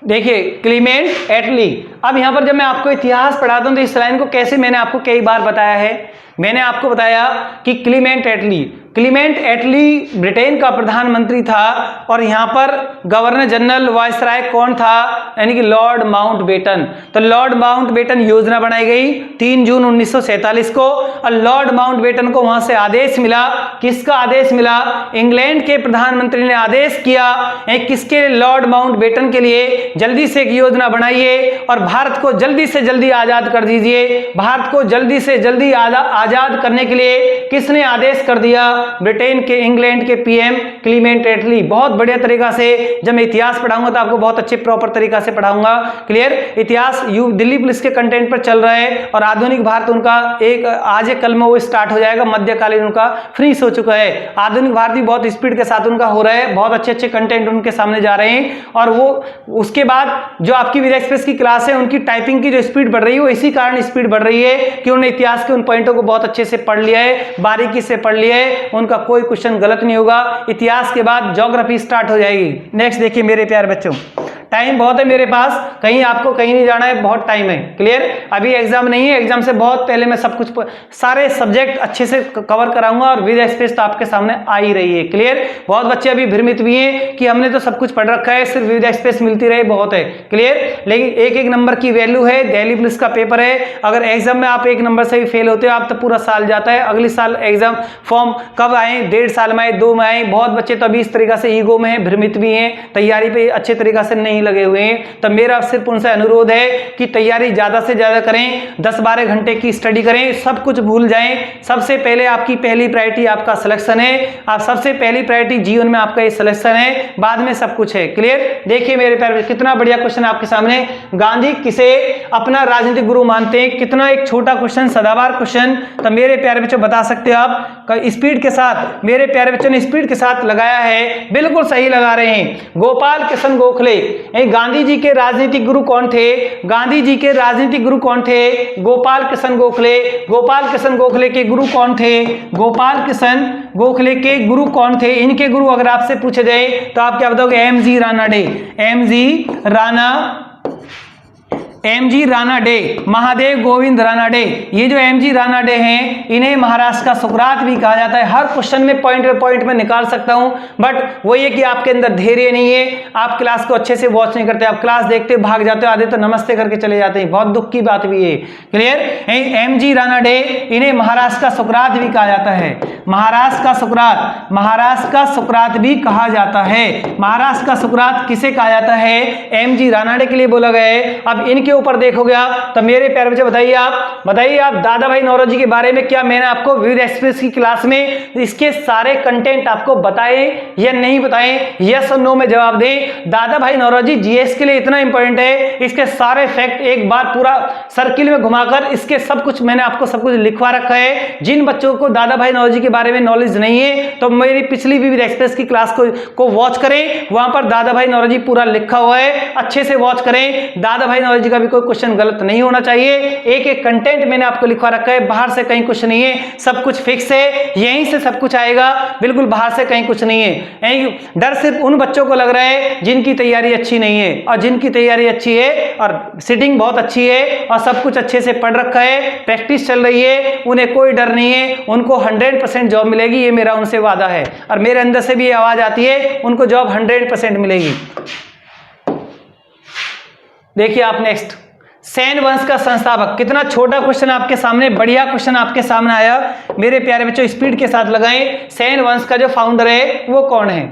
देखिए क्लीमेंट एटली। अब यहां पर जब मैं आपको इतिहास पढ़ाता हूं तो इस लाइन को कैसे, मैंने आपको कई बार बताया है। मैंने आपको बताया कि क्लीमेंट एटली, क्लीमेंट एटली ब्रिटेन का प्रधानमंत्री था और यहां पर गवर्नर जनरल वायसराय कौन था, यानी कि लॉर्ड माउंटबेटन। तो लॉर्ड माउंटबेटन योजना बनाई गई 3 जून 1947 को और लॉर्ड माउंटबेटन को वहां से आदेश मिला। किसका आदेश मिला? इंग्लैंड के प्रधानमंत्री ने आदेश किया किसके, लॉर्ड माउंटबेटन के लिए, जल्दी से एक योजना बनाइए और भारत को जल्दी से जल्दी आजाद कर दीजिए। भारत को जल्दी से जल्दी आजाद करने के लिए किसने आदेश कर दिया? ब्रिटेन के, इंग्लैंड के पीएम क्लीमेंट एटली। बहुत बढ़िया तरीका से जब मैं इतिहास पढ़ाऊंगा तो आपको बहुत अच्छे प्रॉपर तरीका से पढ़ाऊंगा। क्लियर? इतिहास दिल्ली पुलिस के कंटेंट पर चल रहा है और आधुनिक भारत उनका एक आज कल में वो स्टार्ट हो जाएगा, मध्यकालीन उनका फिनिश हो चुका है। आधुनिक भारत भी बहुत स्पीड के साथ उनका हो रहा है, बहुत अच्छे अच्छे कंटेंट उनके सामने जा रहे हैं। और वो उसके बाद जो आपकी विजय एक्सप्रेस की क्लास है उनकी टाइपिंग की जो स्पीड बढ़ रही है वो इसी कारण स्पीड बढ़ रही है कि उन्होंने इतिहास के उन पॉइंटों को बहुत अच्छे से पढ़ लिया है, बारीकी से पढ़ लिया है, उनका कोई क्वेश्चन गलत नहीं होगा। इतिहास के बाद ज्योग्राफी स्टार्ट हो जाएगी। नेक्स्ट देखिए मेरे प्यारे बच्चों, टाइम बहुत है मेरे पास, कहीं आपको कहीं नहीं जाना है, बहुत टाइम है। क्लियर? अभी एग्जाम नहीं है, एग्जाम से बहुत पहले मैं सब कुछ सारे सब्जेक्ट अच्छे से कवर कराऊंगा और विद एक्सप्रेस तो आपके सामने आ ही रही है। क्लियर? बहुत बच्चे अभी भ्रमित भी हैं कि हमने तो सब कुछ पढ़ रखा है, सिर्फ विद एक्सप्रेस मिलती रहे बहुत है। क्लियर? लेकिन एक एक नंबर की वैल्यू है, दिल्ली पुलिस का पेपर है, अगर एग्जाम में आप एक नंबर से भी फेल होते हो आप तो पूरा साल जाता है। अगले साल एग्जाम फॉर्म कब आए? 1.5 साल में आए, 2 में आए। बहुत बच्चे तो अभी इस तरीका से ईगो में है, भ्रमित भी हैं, तैयारी पे अच्छे तरीका से नहीं लगे हुए। तो मेरा सिर्फ उनसे अनुरोध है कि तैयारी ज्यादा से ज्यादा करें, 10-12 घंटे की स्टडी करें, सब कुछ भूल जाएं। सबसे पहले आपकी पहली प्रायोरिटी आपका सिलेक्शन है, आप सबसे पहली प्रायोरिटी जीवन में आपका ये सिलेक्शन है, बाद में सब कुछ है। क्लियर? देखिए मेरे प्यारे, कितना बढ़िया क्वेश्चन आपके सामने। गांधी किसे अपना राजनीतिक गुरु मानते हैं? कितना एक छोटा क्वेश्चन, सदाबहार क्वेश्चन। तो मेरे प्यारे बच्चों बता सकते हो आप स्पीड के साथ, मेरे प्यारे बच्चों ने स्पीड के साथ लगाया है, बिल्कुल सही लगा रहे हैं। गोपाल कृष्ण गोखले, गांधी जी के राजनीतिक गुरु कौन थे? गांधी जी के राजनीतिक गुरु कौन थे? गोपाल कृष्ण गोखले। गोपाल कृष्ण गोखले के गुरु कौन थे? गोपाल कृष्ण गोखले के गुरु कौन थे? इनके गुरु अगर आपसे पूछे जाए तो आप क्या बताओगे? एम.जी. रानाडे। एम.जी. रानाडे, महादेव गोविंद रानाडे। ये जो एम.जी. रानाडे हैं इन्हें महाराष्ट्र का सुकरात भी कहा जाता है। हर क्वेश्चन में पॉइंट में निकाल सकता हूं, बट वो ये कि आपके अंदर धैर्य नहीं है, आप क्लास को अच्छे से वॉच नहीं करते, आप क्लास देखते भाग जाते हो, आधे तो नमस्ते करके चले जाते हैं। बहुत दुख की बात भी है। क्लियर? एम.जी. रानाडे, इन्हें महाराष्ट्र का सुकरात भी कहा जाता है। महाराष्ट्र का सुकरात, महाराष्ट्र का सुकरात भी कहा जाता है। महाराष्ट्र का सुकरात किसे कहा जाता है? एम.जी. रानाडे के लिए बोला गया है। अब इनके ऊपर देखोगे आप तो मेरे प्यारे बच्चे बताइए आप दादा भाई नौरोजी के बारे में क्या मैंने आपको विविध एक्सप्रेस की क्लास में इसके सारे कंटेंट आपको बताए या नहीं बताए? यस और नो में जवाब दें। दादा भाई नौरोजी जीएस के लिए इतना इंपॉर्टेंट है, इसके सारे फैक्ट एक बार पूरा सर्किल में घुमाकर इसके सब कुछ मैंने आपको सब कुछ लिखवा रखा है। जिन बच्चों को दादा भाई नौरोजी के बारे में नॉलेज नहीं है तो मेरी पिछली विविध एक्सप्रेस की क्लास को वॉच करें, वहां पर दादा भाई नौरोजी पूरा लिखा हुआ है, अच्छे से वॉच करें। दादा भाई नौरोजी का भी कोई क्वेश्चन गलत नहीं होना चाहिए। एक एक कंटेंट मैंने आपको लिखवा रखा है, बाहर से कहीं कुछ नहीं है, सब कुछ फिक्स है, यहीं से सब कुछ आएगा, बिल्कुल बाहर से कहीं कुछ नहीं है। डर सिर्फ उन बच्चों को लग रहा है जिनकी तैयारी अच्छी नहीं है, और जिनकी तैयारी अच्छी है और सिटिंग बहुत अच्छी है और सब कुछ अच्छे से पढ़ रखा है, प्रैक्टिस चल रही है, उन्हें कोई डर नहीं है, उनको 100% जॉब मिलेगी, ये मेरा उनसे वादा है। और मेरे अंदर से भी ये आवाज आती है, उनको जॉब 100% मिलेगी। देखिए आप नेक्स्ट, सेन वंश का संस्थापक। कितना छोटा क्वेश्चन आपके सामने, बढ़िया क्वेश्चन आपके सामने आया। मेरे प्यारे बच्चों स्पीड के साथ लगाएं। सेन वंश का जो फाउंडर है वो कौन है?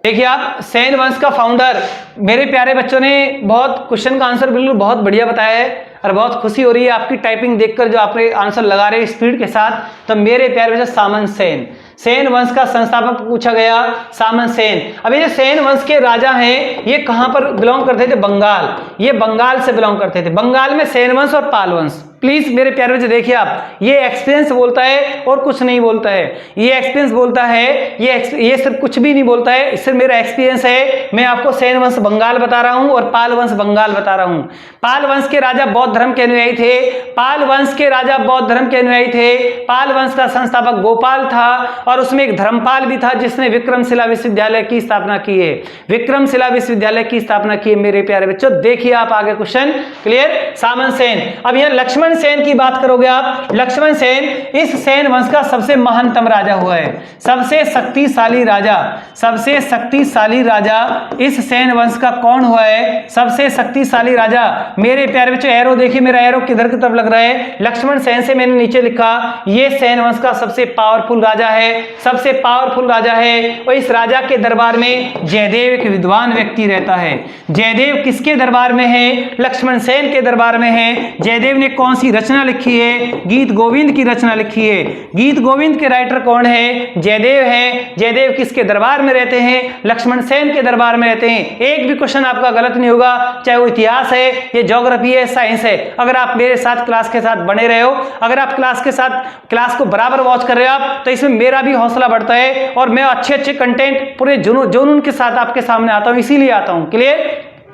देखिए आप, सेन वंश का फाउंडर, मेरे प्यारे बच्चों ने बहुत क्वेश्चन का आंसर बिल्कुल बहुत बढ़िया बताया है और बहुत खुशी हो रही है आपकी टाइपिंग देखकर, जो आपने आंसर लगा रहे हैं स्पीड के साथ। तो मेरे प्यारे बच्चों सामंत सेन, सेन वंश का संस्थापक पूछा गया, सामंत सेन। अब ये जो सेन वंश के राजा हैं ये कहां पर बिलोंग करते थे? बंगाल। ये बंगाल से बिलोंग करते थे। बंगाल में सेन वंश और पाल वंश, प्लीज मेरे प्यारे बच्चे देखिए आप, ये एक्सपीरियंस बोलता है और कुछ नहीं बोलता है, ये एक्सपीरियंस बोलता है, ये सिर्फ कुछ भी नहीं बोलता है, सिर्फ मेरा एक्सपीरियंस है। मैं आपको सेन वंश बंगाल बता रहा हूं और पाल वंश बंगाल बता रहा हूं। पाल वंश के राजा बौद्ध धर्म के अनुयायी थे, पाल वंश के राजा बौद्ध धर्म के अनुयायी थे। पाल वंश का संस्थापक गोपाल था और उसमें एक धर्मपाल भी था जिसने विक्रमशिला विश्वविद्यालय की स्थापना की है, विक्रमशिला विश्वविद्यालय की स्थापना की है मेरे प्यारे बच्चों। देखिए आप आगे क्वेश्चन, क्लियर। सामन सेन, अब यहां लक्ष्मण सेन की बात करोगे आप, लक्ष्मण सेन इस सेन वंश का सबसे महानतम राजा हुआ है, सबसे शक्तिशाली राजा, सबसे शक्तिशाली राजा इस सेन वंश का कौन हुआ है, सबसे शक्तिशाली राजा। मेरे प्यारे बच्चों एरो देखिए, मेरा एरो किधर की तरफ लग रहा है, लक्ष्मण सेन से मैंने नीचे लिखा, ये सेन वंश का सबसे पावरफुल राजा है, सबसे पावरफुल राजा है। और इस राजा के दरबार में जयदेव एक विद्वान व्यक्ति रहता है। जयदेव किसके दरबार में है, लक्ष्मण सेन के दरबार में है। जयदेव ने कौन सी रचना लिखी है, गीत गोविंद की रचना लिखी है। गीत गोविंद के राइटर कौन है, जयदेव है। जयदेव किसके दरबार में रहते हैं, लक्ष्मण सेन के दरबार में रहते हैं। एक भी क्वेश्चन आपका गलत नहीं होगा, चाहे वो इतिहास है, ये ज्योग्राफी है, साइंस है। अगर आप मेरे साथ क्लास के साथ बने रहे हो, अगर आप क्लास के साथ क्लास को बराबर वॉच कर रहे हो आप, तो इसमें मेरा भी हौसला बढ़ता है और मैं अच्छे अच्छे कंटेंट पूरे जुनून के साथ आपके सामने आता हूं, इसीलिए आता हूं। क्लियर।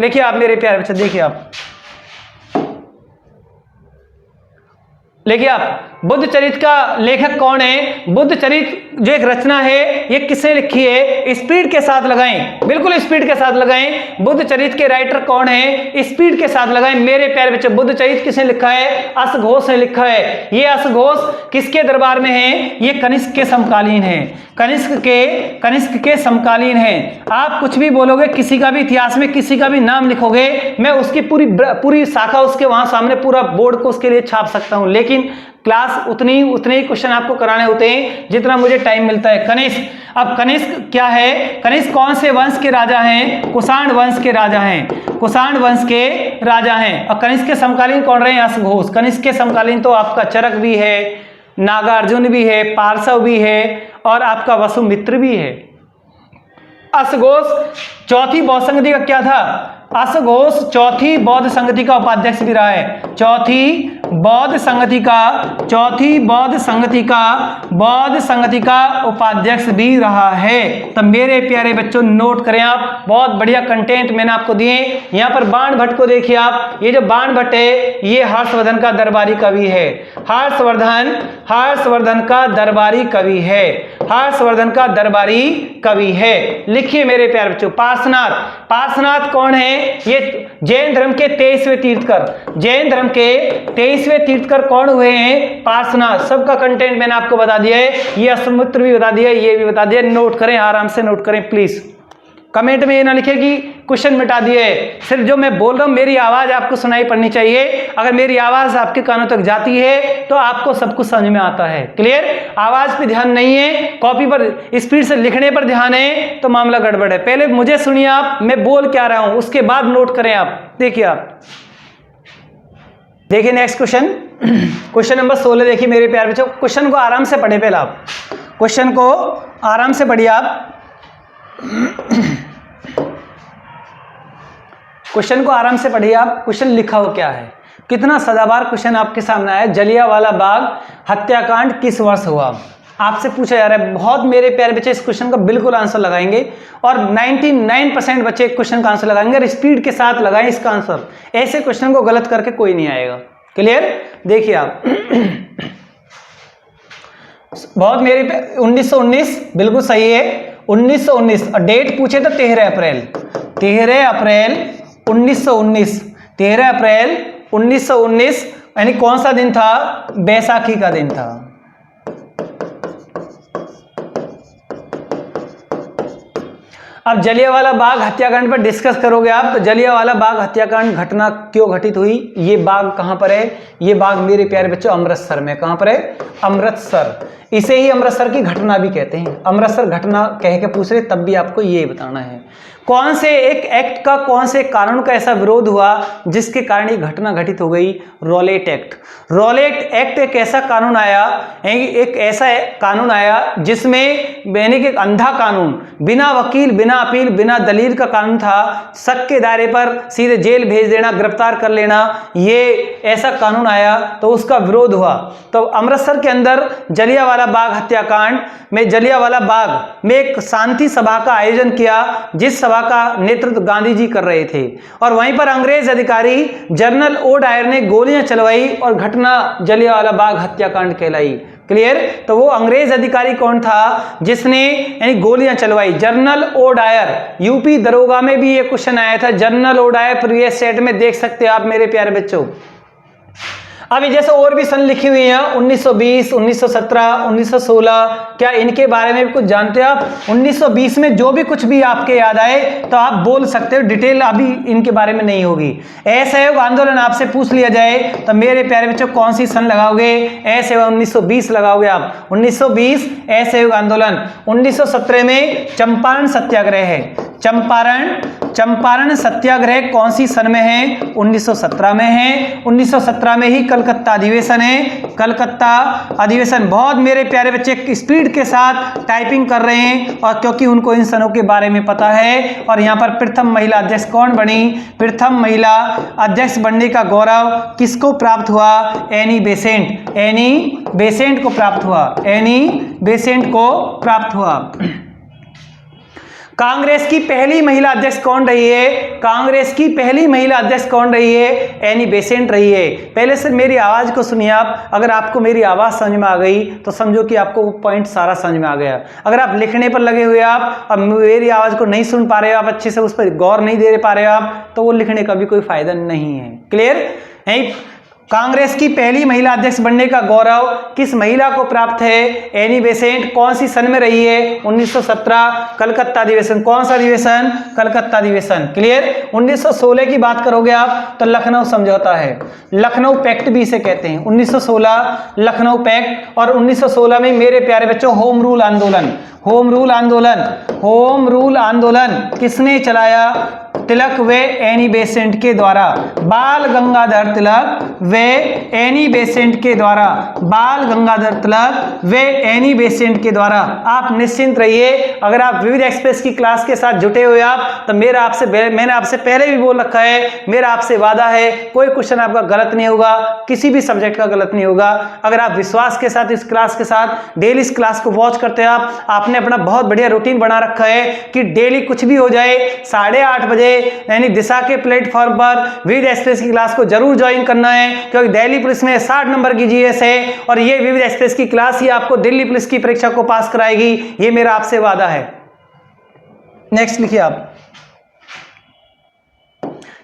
देखिए आप मेरे प्यारे बच्चे, देखिए आप, देखिए आप, बुद्ध चरित का लेखक कौन है, बुद्ध चरित जो एक रचना है ये किसने लिखी है, स्पीड के साथ लगाएं, बिल्कुल स्पीड के साथ लगाएं। बुद्ध चरित के राइटर कौन है, स्पीड के साथ लगाएं मेरे प्यारे बच्चे। बुद्ध चरित किसने लिखा है, असघोष ने लिखा है। ये असघोष किसके दरबार में है, ये कनिष्क के समकालीन है, कनिष्क के समकालीन है। आप कुछ भी बोलोगे, किसी का भी इतिहास में किसी का भी नाम लिखोगे, मैं उसकी पूरी शाखा उसके वहां सामने पूरा बोर्ड को उसके लिए छाप सकता हूं, लेकिन क्लास उतने ही क्वेश्चन आपको कराने होते हैं जितना मुझे टाइम मिलता है। कनिष्क, अब कनिष्क क्या है, कनिष्क कौन से वंश के राजा हैं, कुषाण वंश के राजा हैं, कुषाण वंश के राजा हैं। और कनिष्क के समकालीन कौन रहे हैं, असघोष। कनिष्क के समकालीन तो आपका चरक भी है, नागार्जुन भी है, पार्श्व भी है और आपका वसुमित्र भी है। असघोष चौथी बौद्ध संगति का क्या था, असघोष चौथी बौद्ध संगति का उपाध्यक्ष भी रहा है, चौथी बौद्ध संगति का उपाध्यक्ष भी रहा है। तो मेरे प्यारे बच्चों नोट करें आप, बहुत बढ़िया कंटेंट मैंने आपको दिए। यहाँ पर बाण भट्ट को देखिए आप, ये जो बाण भट्ट है ये हर्षवर्धन का दरबारी कवि है, हर्षवर्धन का दरबारी कवि है, हर्षवर्धन का दरबारी कवि है। लिखिए मेरे प्यारे बच्चों, पार्श्वनाथ कौन है, ये जैन धर्म के 23वें तीर्थकर, जैन धर्म के 23वें तीर्थकर कौन हुए हैं, पार्श्वनाथ। सबका कंटेंट मैंने आपको बता दिया है, ये असमुद्र भी बता दिया, ये भी बता दिया। नोट करें, आराम से नोट करें प्लीज। कमेंट में ये ना लिखे कि क्वेश्चन मिटा दिए, सिर्फ जो मैं बोल रहा हूं मेरी आवाज आपको सुनाई पड़नी चाहिए। अगर मेरी आवाज आपके कानों तक जाती है तो आपको सब कुछ समझ में आता है। क्लियर। आवाज पे ध्यान नहीं है, कॉपी पर स्पीड से लिखने पर ध्यान है तो मामला गड़बड़ है। पहले मुझे सुनिए आप, मैं बोल क्या रहा हूं, उसके बाद नोट करें आप। देखिए आप, देखिए नेक्स्ट क्वेश्चन, क्वेश्चन नंबर 16 देखिए मेरे प्यारे बच्चों। क्वेश्चन को आराम से पढ़े, पहले आप क्वेश्चन को आराम से पढ़िए आप, क्वेश्चन को आराम से पढ़िए आप। क्वेश्चन लिखा हो क्या है, कितना सदाबहार क्वेश्चन आपके सामने आया। जलियांवाला बाग हत्याकांड किस वर्ष हुआ, आपसे पूछा जा रहा है। बहुत मेरे प्यारे बच्चे इस क्वेश्चन का बिल्कुल आंसर लगाएंगे और 99% बच्चे क्वेश्चन का आंसर लगाएंगे और स्पीड के साथ लगाएं इसका आंसर। ऐसे क्वेश्चन को गलत करके कोई नहीं आएगा। क्लियर। देखिए आप, बहुत मेरे 1919 बिल्कुल सही है, 1919। और डेट पूछे तो 13 अप्रैल 1919, 13 अप्रैल 1919 यानी कौन सा दिन था, बैसाखी का दिन था। अब जलियांवाला बाग हत्याकांड पर डिस्कस करोगे आप, तो जलियांवाला बाग हत्याकांड घटना क्यों घटित हुई, ये बाग कहां पर है, ये बाग मेरे प्यारे बच्चों अमृतसर में। कहां पर है, अमृतसर। इसे ही अमृतसर की घटना भी कहते हैं। अमृतसर घटना कह के पूछ रहे तब भी आपको ये बताना है कौन से एक एक्ट का, कौन से कानून का ऐसा विरोध हुआ जिसके कारण ये घटना घटित हो गई। Rowlatt act. रॉलेट एक्ट एक ऐसा कानून आया, एक ऐसा कानून आया जिसमें यानी कि अंधा कानून, बिना वकील बिना बिना अपील बिना दलील का कानून था। शक के दायरे पर सीधे जेल भेज देना, गिरफ्तार कर लेना, ये ऐसा कानून आया तो उसका विरोध हुआ। तो अमृतसर के अंदर जलियांवाला बाग हत्याकांड में जलियांवाला बाग में एक शांति सभा का आयोजन किया, जिस सभा का नेतृत्व गांधी जी कर रहे थे, और वहीं पर अंग्रेज अधिकारी जनरल ओ डायर ने गोलियां चलवाई और घटना जलियांवाला बाग हत्याकांड कहलाई। क्लियर? तो वो अंग्रेज अधिकारी कौन था जिसने यानी गोलियां चलवाई? General O Dyer. यूपी दरोगा में भी ये क्वेश्चन आया था, General O Dyer previous set में देख सकते हो आप मेरे प्यारे बच्चों। अभी जैसे और भी सन लिखी हुई है 1920, 1917, 1916, क्या इनके बारे में भी कुछ जानते हो आप? 1920 में जो भी कुछ भी आपके याद आए तो आप बोल सकते हो, डिटेल अभी इनके बारे में नहीं होगी। असहयोग आंदोलन आपसे पूछ लिया जाए तो मेरे प्यारे बच्चों कौन सी सन लगाओगे? असहयोग 1920 लगाओगे आप। 1920 असहयोग आंदोलन। 1917 में चंपारण सत्याग्रह है। चंपारण सत्याग्रह कौन सी सन में है? 1917 में है। 1917 में ही कलकत्ता अधिवेशन है। कलकत्ता अधिवेशन। बहुत मेरे प्यारे बच्चे स्पीड के साथ टाइपिंग कर रहे हैं और क्योंकि उनको इन सनों के बारे में पता है। और यहाँ पर प्रथम महिला अध्यक्ष कौन बनी? प्रथम महिला अध्यक्ष बनने का गौरव किसको प्राप्त हुआ? Annie Besant. एनी बेसेंट को प्राप्त हुआ। एनी बेसेंट को प्राप्त हुआ। कांग्रेस की पहली महिला अध्यक्ष कौन रही है? कांग्रेस की पहली महिला अध्यक्ष कौन रही है? एनी बेसेंट रही है। पहले से मेरी आवाज को सुनिए आप। अगर आपको मेरी आवाज समझ में आ गई तो समझो कि आपको वो पॉइंट सारा समझ में आ गया। अगर आप लिखने पर लगे हुए आप और मेरी आवाज को नहीं सुन पा रहे हो, आप अच्छे से उस पर गौर नहीं दे पा रहे हो आप, तो वो लिखने का भी कोई फायदा नहीं है। क्लियर? नहीं। कांग्रेस की पहली महिला अध्यक्ष बनने का गौरव किस महिला को प्राप्त है? Annie Besant. कौन सी सन में रही है? 1917 कलकत्ता अधिवेशन। कौन सा अधिवेशन? कलकत्ता अधिवेशन। क्लियर? 1916 की बात करोगे आप तो लखनऊ समझौता है। लखनऊ पैक्ट भी इसे कहते हैं। 1916 लखनऊ पैक्ट। और 1916 में मेरे प्यारे बच्चों होम रूल आंदोलन। होम रूल आंदोलन। होम रूल आंदोलन किसने चलाया? तिलक व एनी बेसेंट के द्वारा। बाल गंगाधर तिलक व एनी बेसेंट के द्वारा। बाल गंगाधर तिलक व एनी बेसेंट के द्वारा। आप निश्चिंत रहिए, अगर आप विविध एक्सप्रेस की क्लास के साथ जुटे हुए आप तो मैंने आपसे पहले भी बोल रखा है, मेरा आपसे वादा है कोई क्वेश्चन आपका गलत नहीं होगा, किसी भी सब्जेक्ट का गलत नहीं होगा। अगर आप विश्वास के साथ इस क्लास के साथ डेली इस क्लास को वॉच करते हैं, आपने अपना बहुत बढ़िया रूटीन बना रखा है कि डेली कुछ भी हो जाए 8:30 बजे यानी दिशा के प्लेटफॉर्म पर विविध एक्सप्रेस की क्लास को जरूर ज्वाइन करना है, क्योंकि दिल्ली पुलिस में 60 नंबर की जीएस है और ये विविध एक्सप्रेस की क्लास ही आपको दिल्ली पुलिस की परीक्षा को पास कराएगी, ये मेरा आपसे वादा है। नेक्स्ट लिखिए आप।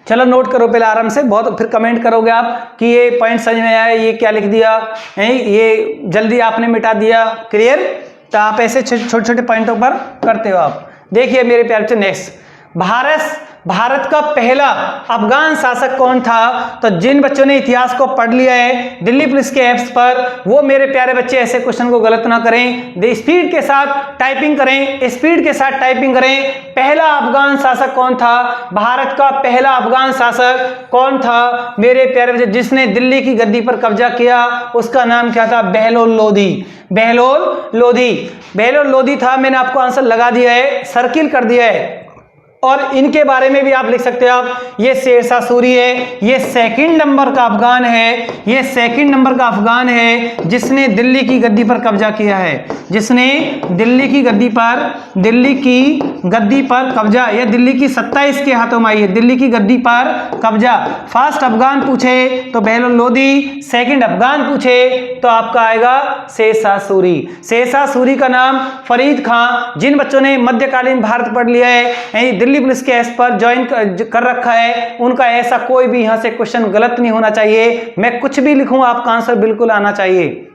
चलो नोट करो पहले आराम से, बहुत फिर कमेंट करोगे आप कि ये पॉइंट समझ में आया, ये क्या लिख दिया, ये जल्दी आपने मिटा दिया। क्लियर? तो आप ऐसे छोटे छोटे पॉइंटों पर करते हो आप। देखिए मेरे प्यारे बच्चों, नेक्स्ट भारत का पहला अफगान शासक कौन था? तो जिन बच्चों ने इतिहास को पढ़ लिया है दिल्ली पुलिस के ऐप्स पर, वो मेरे प्यारे बच्चे ऐसे क्वेश्चन को गलत ना करें, स्पीड के साथ टाइपिंग करें, स्पीड के साथ टाइपिंग करें। पहला अफगान शासक कौन था? भारत का पहला अफगान शासक कौन था मेरे प्यारे बच्चे? जिसने दिल्ली की गद्दी पर कब्जा किया, उसका नाम क्या था? बहलोल लोधी। बहलोल लोधी। बहलोल लोधी था। मैंने आपको आंसर लगा दिया है, सर्किल कर दिया है। और इनके बारे में भी आप लिख सकते हो आप, ये शेरशाह सूरी है, ये सेकंड नंबर का अफगान है, ये सेकंड नंबर का अफगान है जिसने दिल्ली की गद्दी पर कब्जा किया है, जिसने दिल्ली की गद्दी पर कब्जा, या दिल्ली की सत्ता इसके हाथों में आई है, दिल्ली की गद्दी पर कब्जा। फर्स्ट अफगान पूछे तो बहलोल लोधी, सेकंड अफगान पूछे तो आपका आएगा शेरशाह सूरी। शेरशाह सूरी का नाम फरीद खां। जिन बच्चों ने मध्यकालीन भारत पढ़ लिया है, दिल्ली पुलिस के एस पर ज्वाइन कर रखा है, उनका ऐसा कोई भी यहां से क्वेश्चन गलत नहीं होना चाहिए। मैं कुछ भी लिखूं आपका आंसर बिल्कुल आना चाहिए।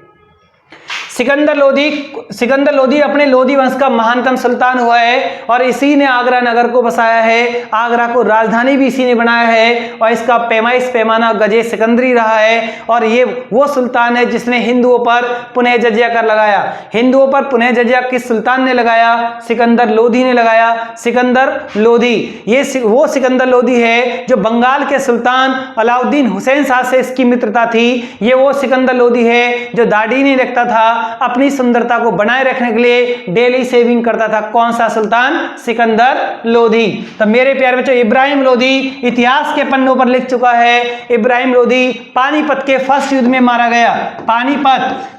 सिकंदर लोधी अपने लोधी वंश का महानतम सुल्तान हुआ है और इसी ने आगरा नगर को बसाया है, आगरा को राजधानी भी इसी ने बनाया है और इसका पैमाना गजे सिकंदरी रहा है। और ये वो सुल्तान है जिसने हिंदुओं पर पुनः जजिया कर लगाया। हिंदुओं पर पुनः जजिया किस सुल्तान ने लगाया? सिकंदर लोधी ने लगाया। सिकंदर लोधी, ये वो सिकंदर लोधी है जो बंगाल के सुल्तान अलाउद्दीन हुसैन शाह से इसकी मित्रता थी। ये वो सिकंदर लोधी है जो दाढ़ी नहीं रखता था, अपनी सुंदरता को बनाए रखने के लिए डेली शेविंग करता था? कौन सा सुल्तान? सिकंदर लोधी। तो मेरे प्यारे बच्चों, इब्राहिम लोधी इतिहास के पन्नों पर लिख चुका है। इब्राहिम लोधी पानीपत के फर्स्ट युद्ध में मारा गया।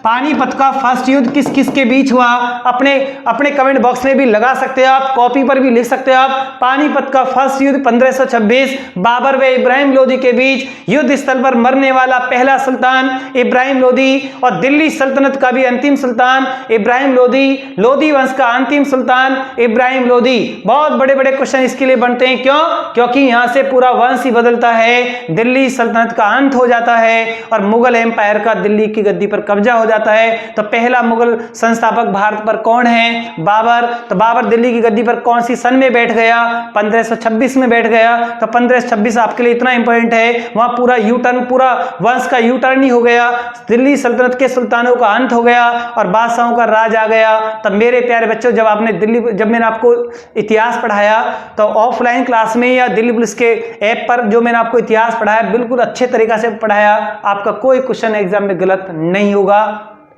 पानीपत का फर्स्ट युद्ध किस किस के बीच हुआ? अपने कमेंट बॉक्स में भी लगा सकते हैं आप, कॉपी पर भी लिख सकते हैं आप। पानीपत का फर्स्ट युद्ध 1526 बाबर व इब्राहिम लोधी के बीच, युद्ध स्थल पर मरने वाला पहला सुल्तान इब्राहिम लोधी और दिल्ली सल्तनत का भी अंतिम सुल्तान इब्राहिम लोधी, लोधी वंश का अंतिम सुल्तान इब्राहिम लोधी। बहुत बड़े बड़े क्वेश्चन इसके लिए बनते हैं। क्यों? क्योंकि यहां से पूरा वंश ही बदलता है, दिल्ली सल्तनत का अंत हो जाता है और मुगल एम्पायर का दिल्ली की गद्दी पर कब्जा हो जाता है। तो पहला मुगल संस्थापक भारत पर कौन है? बाबर। तो बाबर दिल्ली की गद्दी पर कौन सी सन में बैठ गया? 1526 में बैठ गया। तो 1526 आपके लिए इतना इंपॉर्टेंट है, वहां पूरा यू टर्न, पूरा वंश का यू टर्न ही हो गया, दिल्ली सल्तनत के सुल्तानों का अंत हो गया और बादशाहों का राज आ गया। तब मेरे प्यारे बच्चों, जब मैंने आपको इतिहास पढ़ाया तो ऑफलाइन क्लास में या दिल्ली पुलिस के ऐप पर जो मैंने आपको इतिहास पढ़ाया, बिल्कुल अच्छे तरीके से पढ़ाया। आपका कोई क्वेश्चन एग्जाम में गलत नहीं होगा।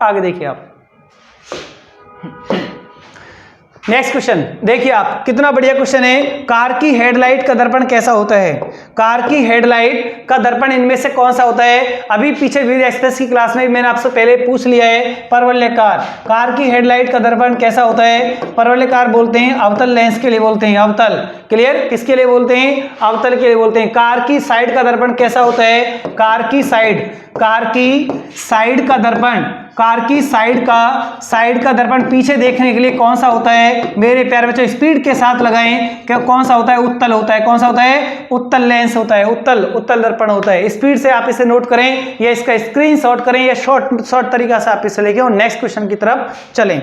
आगे देखिए आप नेक्स्ट क्वेश्चन देखिए आप, कितना बढ़िया क्वेश्चन है। कार की हेडलाइट का दर्पण कैसा होता है? कार की हेडलाइट का दर्पण इनमें से कौन सा होता है? अभी पीछे वीर एक्सप्रेस की क्लास में मैंने आपसे पहले पूछ लिया है। परवलयकार। कार की हेडलाइट का दर्पण कैसा होता है? परवलयकार बोलते हैं, अवतल लेंस के लिए बोलते हैं। अवतल, क्लियर? किसके लिए बोलते हैं? अवतल के लिए बोलते हैं। कार की साइड का दर्पण कैसा होता है? कार की साइड का दर्पण, कार की साइड का दर्पण पीछे देखने के लिए कौन सा होता है? मेरे प्यारे बच्चों, स्पीड के साथ लगाएं। क्या कौन सा होता है? उत्तल होता है। कौन सा होता है? उत्तल लेंस होता है। उत्तल दर्पण होता है। स्पीड से आप इसे नोट करें या इसका स्क्रीनशॉट करें या शॉर्ट तरीका से आप इसे लेके और नेक्स्ट क्वेश्चन की तरफ चलें।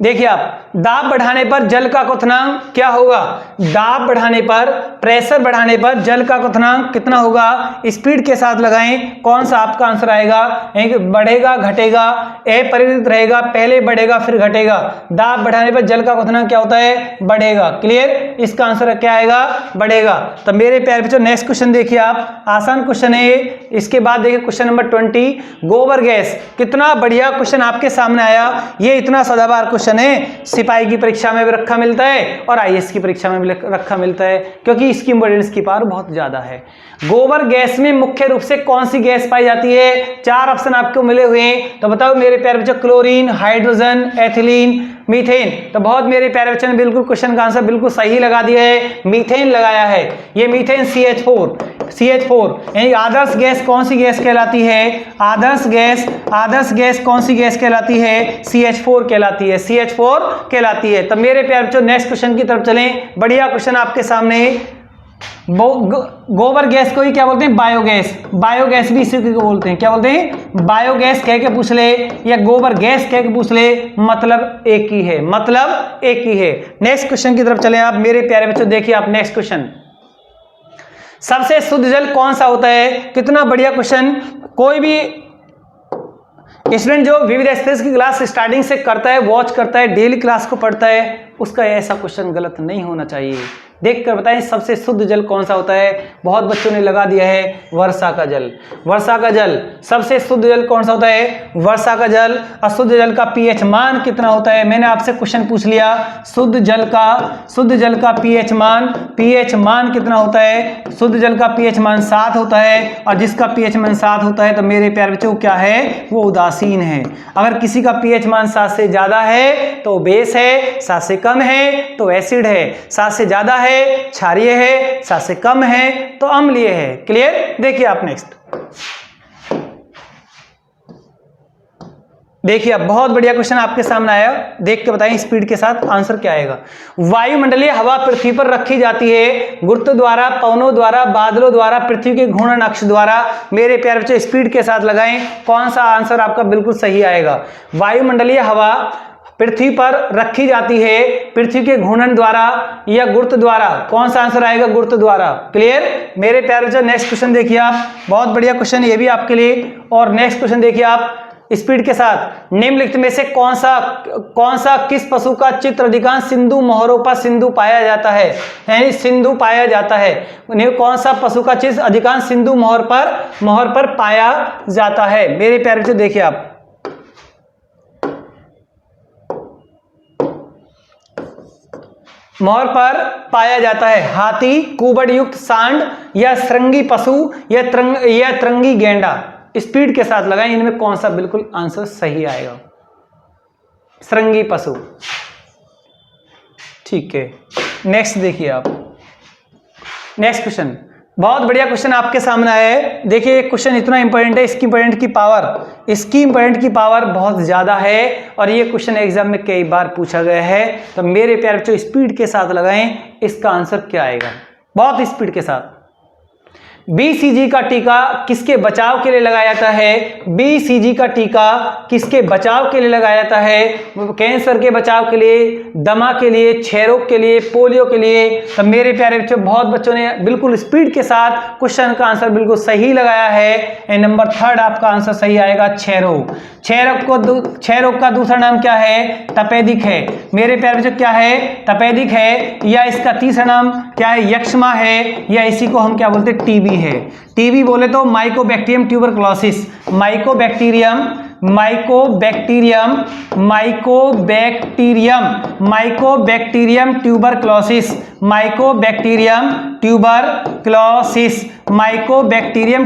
देखिए आप, दाब बढ़ाने पर जल का क्वथनांक क्या होगा? दाब बढ़ाने पर, प्रेशर बढ़ाने पर जल का क्वथनांक कितना होगा? स्पीड के साथ लगाएं, कौन सा आपका आंसर आएगा? बढ़ेगा, घटेगा, अपरिवर्तित रहेगा, पहले बढ़ेगा फिर घटेगा। दाब बढ़ाने पर जल का क्वथनांक क्या होता है? बढ़ेगा। क्लियर? इसका आंसर क्या आएगा? बढ़ेगा। तो मेरे प्यारे बच्चों, नेक्स्ट क्वेश्चन देखिए आप, आसान क्वेश्चन है ये। इसके बाद देखिए क्वेश्चन नंबर 20, गोबर गैस। कितना बढ़िया क्वेश्चन आपके सामने आया। ये इतना सदाबहार क्वेश्चन है, सिपाही की परीक्षा में भी रखा मिलता है और आईएएस की परीक्षा में भी रखा मिलता है, क्योंकि इसकी इंपॉर्टेंस की पावर बहुत ज्यादा है। गोबर गैस में मुख्य रूप से कौन सी गैस पाई जाती है? 4 ऑप्शन आपको मिले हुए हैं, तो बताओ मेरे प्यारे बच्चों। Chlorine, hydrogen, ethylene, methane. तो बहुत मेरे प्यारे बच्चों ने बिल्कुल क्वेश्चन का आंसर बिल्कुल सही लगा दिया है, मीथेन लगाया है। ये मीथेन CH4 यानी आदर्श गैस कौन सी गैस कहलाती है? आदर्श गैस कौन सी गैस कहलाती है? CH4 कहलाती है। CH4 कहलाती है। तो मेरे प्यारे बच्चों, नेक्स्ट क्वेश्चन की तरफ चलें। बढ़िया क्वेश्चन आपके सामने। गोबर गैस को ही क्या बोलते हैं? बायोगैस भी इसी को बोलते हैं। क्या बोलते हैं? बायोगैस कह के पूछ ले या गोबर गैस कह के पूछ ले, मतलब एक ही है, नेक्स्ट क्वेश्चन की तरफ चलें आप मेरे प्यारे बच्चों। देखिए आप नेक्स्ट क्वेश्चन, सबसे शुद्ध जल कौन सा होता है? कितना बढ़िया क्वेश्चन। कोई भी स्टूडेंट जो विविध एक्सप्रेस की क्लास स्टार्टिंग से करता है, वॉच करता है, डेली क्लास को पढ़ता है, उसका ऐसा क्वेश्चन गलत नहीं होना चाहिए। देख कर बताएं, सबसे शुद्ध जल कौन सा होता है? बहुत बच्चों ने लगा दिया है वर्षा का जल। सबसे शुद्ध जल कौन सा होता है? वर्षा का जल। अशुद्ध जल का पीएच मान कितना होता है? मैंने आपसे क्वेश्चन पूछ लिया, शुद्ध जल का पीएच मान कितना होता है? शुद्ध जल का पीएच मान 7 होता है, और जिसका पीएच मान 7 होता है तो मेरे प्यारे बच्चों क्या है? वो उदासीन है। अगर किसी का पीएच मान 7 से ज्यादा है तो बेस है, 7 से कम है तो एसिड है, 7 से ज्यादा है क्षारीय है, 7 से कम है तो अम्लीय है। क्लियर? देखिए आप नेक्स्ट, देखिए अब बहुत बढ़िया क्वेश्चन आपके सामने आया, देख के बताएं स्पीड के साथ आंसर क्या आएगा। वायुमंडलीय हवा पृथ्वी पर रखी जाती है गुरुत्व द्वारा, पवनों द्वारा, बादलों द्वारा, पृथ्वी के घूर्णन अक्ष द्वारा। मेरे प्यारे बच्चों स्पीड के साथ लगाएं, कौन सा आंसर आपका बिल्कुल सही आएगा। वायुमंडलीय हवा पृथ्वी पर रखी जाती है पृथ्वी के घूर्णन द्वारा या गुरुत्व द्वारा, कौन सा आंसर आएगा? गुरुत्व द्वारा। क्लियर? मेरे प्यारे बच्चों नेक्स्ट क्वेश्चन देखिए आप, बहुत बढ़िया क्वेश्चन ये भी आपके लिए। और नेक्स्ट क्वेश्चन देखिए आप, स्पीड के साथ। निम्नलिखित में से कौन सा किस पशु का चित्र अधिकांश सिंधु मोहरों पर सिंधु पाया जाता है, यानी सिंधु पाया जाता है। कौन सा पशु का चित्र अधिकांश सिंधु मोहर पर पाया जाता है। मेरे प्यारे बच्चों देखिए आप, मोहर पर पाया जाता है हाथी, कुबड़ युक्त सांड या श्रृंगी पशु या तरंगी गेंडा। स्पीड के साथ लगाएं, इनमें कौन सा बिल्कुल आंसर सही आएगा। श्रृंगी पशु, ठीक है। नेक्स्ट देखिए आप, नेक्स्ट क्वेश्चन बहुत बढ़िया क्वेश्चन आपके सामने है। देखिए क्वेश्चन इतना इंपॉर्टेंट है, इसकी इंपॉर्टेंट की पावर बहुत ज्यादा है और ये क्वेश्चन एग्जाम में कई बार पूछा गया है। तो मेरे प्यारे बच्चों स्पीड के साथ लगाएं, इसका आंसर क्या आएगा, बहुत स्पीड के साथ। BCG का टीका किसके बचाव के लिए लगाया जाता है। BCG का टीका किसके बचाव के लिए लगाया जाता है। कैंसर के बचाव के लिए, दमा के लिए, क्षय रोग के लिए, पोलियो के लिए। तो मेरे प्यारे बच्चों बहुत बच्चों ने बिल्कुल स्पीड के साथ क्वेश्चन का आंसर बिल्कुल सही लगाया है। नंबर 3 आपका आंसर सही आएगा, क्षय रोग। क्षय रोग का दूसरा नाम क्या है, तपेदिक है। मेरे प्यारे बच्चों क्या है, तपेदिक है। या इसका तीसरा नाम क्या है, यक्ष्मा है, या इसी को हम क्या बोलते हैं, टीबी है। टीबी बोले तो Mycobacterium tuberculosis, Mycobacterium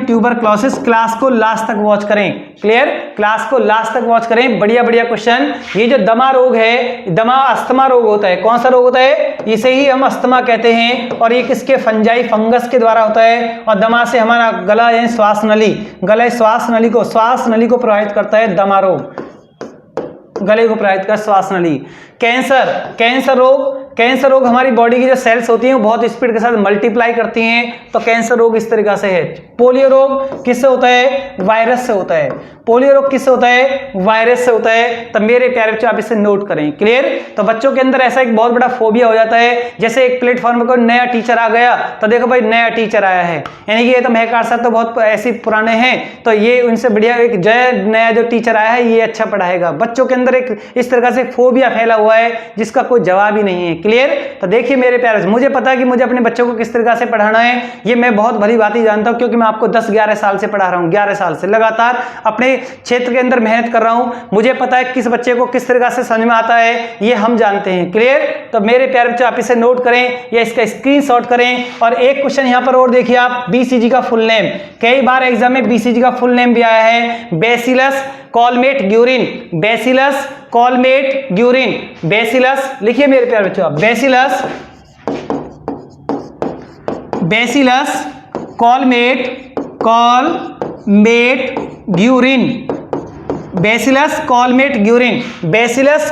tuberculosis. Class को लास्ट तक वॉच करें, क्लियर, क्लास को लास्ट तक वॉच करें। बढ़िया बढ़िया क्वेश्चन। ये जो दमा रोग है, दमा अस्थमा रोग होता है। कौन सा रोग होता है, इसे ही हम अस्थमा कहते हैं। और ये किसके, फंजाई फंगस के द्वारा होता है। और दमा से हमारा गला यानी श्वास नली को प्रभावित करता है दमा रोग, गले को प्रभावित कर श्वास नली। कैंसर रोग हमारी बॉडी की जो सेल्स होती हैं वो बहुत स्पीड के साथ मल्टीप्लाई करती हैं, तो कैंसर रोग इस तरीका से है। पोलियो रोग किससे होता है, वायरस से होता है। पोलियो रोग किससे होता है, वायरस से होता है। तो मेरे प्यारे बच्चों आप इसे नोट करें, क्लियर। तो बच्चों के अंदर ऐसा एक बहुत बड़ा फोबिया हो जाता है, जैसे एक प्लेटफॉर्म पर कोई नया टीचर आ गया तो देखो भाई नया टीचर आया है, यानी कि ये तो महकार साहब तो बहुत ऐसे पुराने हैं, तो ये उनसे बढ़िया एक नया जो टीचर आया है ये अच्छा पढ़ाएगा। बच्चों के अंदर एक इस तरह से फोबिया फैला हुआ है जिसका कोई जवाब ही नहीं है, क्लियर। तो देखिए मेरे प्यारे, मुझे पता है कि मुझे अपने बच्चों को किस तरीके से पढ़ाना है, ये मैं बहुत भली बात ही जानता हूं, क्योंकि मैं आपको 10-11 साल से पढ़ा रहा हूं, 11 साल से लगातार अपने क्षेत्र के अंदर मेहनत कर रहा हूं। मुझे पता है किस बच्चे को किस तरीके से समझ में आता है, ये हम जानते हैं, क्लियर। तो मेरे प्यारे बच्चों आप इसे नोट करें या इसका स्क्रीनशॉट करें। और एक क्वेश्चन यहां पर और देखिए आप, BCG का फुल नेम। कई बार एग्जाम में BCG का फुल नेम भी आया है, bacillus Calmette Guerin. Bacillus Calmette Guerin, bacillus लिखिए मेरे प्यारे बच्चों, bacillus Calmette Guerin, bacillus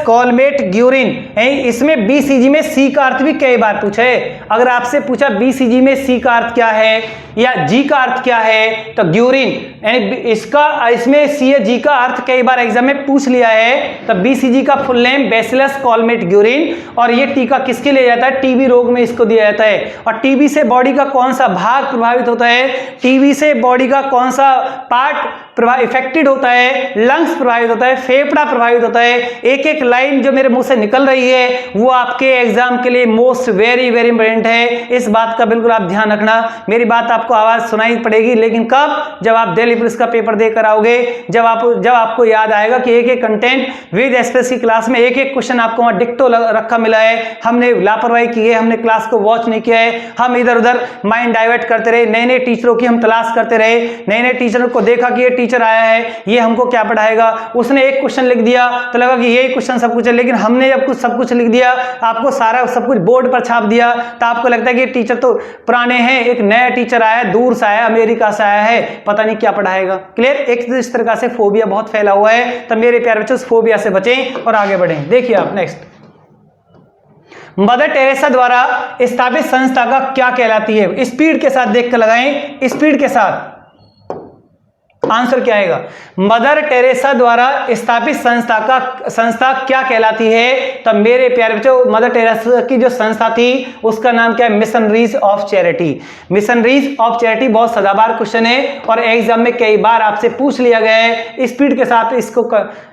Calmette Guerin. इसमें BCG में C का अर्थ भी कई बार पूछा है। अगर आपसे पूछा BCG में C का अर्थ क्या है या G का अर्थ क्या है, तो ग्यूरिन यानी इसमें C या G का अर्थ कई बार एग्जाम में पूछ लिया है। तो BCG का full name bacillus Calmette Guérin. और ये टीका किसके लिए जाता है, टीबी रोग में इसको दिया जाता है। और टीबी से बॉडी का कौन सा भाग प्रभावित होता है, टीबी से बॉडी का कौन सा पार्ट इफेक्टेड होता है, लंग्स प्रभावित होता है, फेफड़ा प्रभावित होता है। एक एक लाइन जो मेरे मुंह से निकल रही है वो आपके एग्जाम के लिए मोस्ट वेरी इंपॉर्टेंट है। इस बात का बिल्कुल आप ध्यान रखना। मेरी बात आपको आवाज सुनाई पड़ेगी, लेकिन कब, जब आप दिल्ली पुलिस का पेपर देकर आओगे, जब आपको याद आएगा कि एक एक कंटेंट विद एक्सप्रेस की क्लास में एक एक क्वेश्चन आपको वहां डिक्टो रखा मिला है। हमने लापरवाही की है, हमने क्लास को वॉच नहीं किया है, हम इधर उधर माइंड डाइवर्ट करते रहे, नए नए टीचरों की हम तलाश करते रहे, नए नए टीचरों को देखा कि ये टीचर आया है, ये हमको क्या पढ़ाएगा। उसने एक क्वेश्चन लिख दिया तो लगा कि यही क्वेश्चन सब कुछ है, लेकिन हमने जब सब कुछ लिख दिया, आपको सारा सब कुछ बोर्ड पर छाप दिया, तो आपको लगता है कि टीचर तो पुराने हैं, एक नया टीचर आया है, दूर से आया, अमेरिका से आया है, पता नहीं क्या पढ़ाएगा, क्लियर। एक इस तरह से फोबिया बहुत फैला हुआ है। तो मेरे प्यारे बच्चों, उस फोबिया से बचें और आगे बढ़ें। देखिए आप नेक्स्ट, मदर टेरेसा द्वारा स्थापित संस्था का क्या कहलाती है। स्पीड के साथ देख कर लगाएं, स्पीड के साथ आंसर क्या आएगा। मदर टेरेसा द्वारा स्थापित संस्था क्या कहलाती है, तब मेरे प्यारे बच्चों मदर टेरेसा की जो संस्था थी उसका नाम क्या है? Missionaries of charity. Missionaries of charity बहुत सदाबहार क्वेश्चन है और एग्जाम में कई बार आपसे पूछ लिया गया है। स्पीड के साथ इसको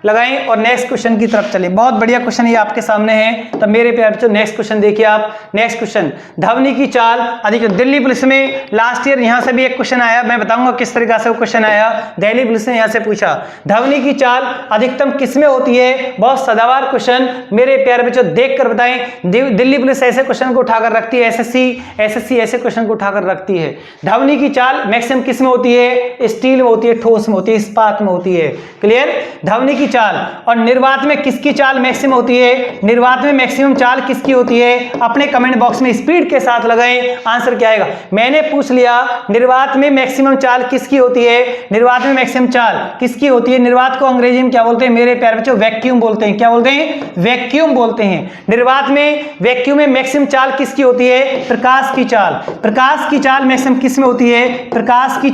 लगाएं और नेक्स्ट क्वेश्चन की तरफ चले। बहुत बढ़िया क्वेश्चन ये आपके सामने है। तब मेरे प्यारे बच्चों नेक्स्ट क्वेश्चन देखिए आप। नेक्स्ट क्वेश्चन, धवनी की चाल अधिक दिल्ली पुलिस में लास्ट ईयर यहां से भी एक क्वेश्चन आया, मैं बताऊंगा किस तरीके से वो क्वेश्चन आया। दिल्ली पुलिस ने यहां से पूछा धवनी की चाल अधिकतम किसमें होती है? बहुत सदाबहार क्वेश्चन, मेरे प्यारे बच्चों देखकर बताएं। दिल्ली पुलिस ऐसे क्वेश्चन को उठाकर रखती है, एसएससी ऐसे क्वेश्चन को उठाकर रखती है। धवनी की चाल मैक्सिमम किस में होती है? स्टील में होती है, ठोस में होती है, इस्पात में होती है। क्लियर? धवनी की चाल। और निर्वात में किसकी चाल मैक्सिमम होती है? निर्वात में मैक्सिमम चाल किसकी होती है? अपने कमेंट बॉक्स में स्पीड के साथ लगाएं, आंसर क्या आएगा? मैंने पूछ लिया निर्वात में मैक्सिमम चाल किसकी होती है? निर्वात में मैक्सिमम चाल किसकी होती है? निर्वात को अंग्रेजी में क्या बोलते हैं मेरे प्यारे बच्चों? वैक्यूम बोलते हैं। क्या बोलते हैं? वैक्यूम बोलते हैं। निर्वात में वैक्यूम में मैक्सिमम चाल किसकी होती है? प्रकाश की चाल। प्रकाश की चाल मैक्सिमम किस में होती है? प्रकाश की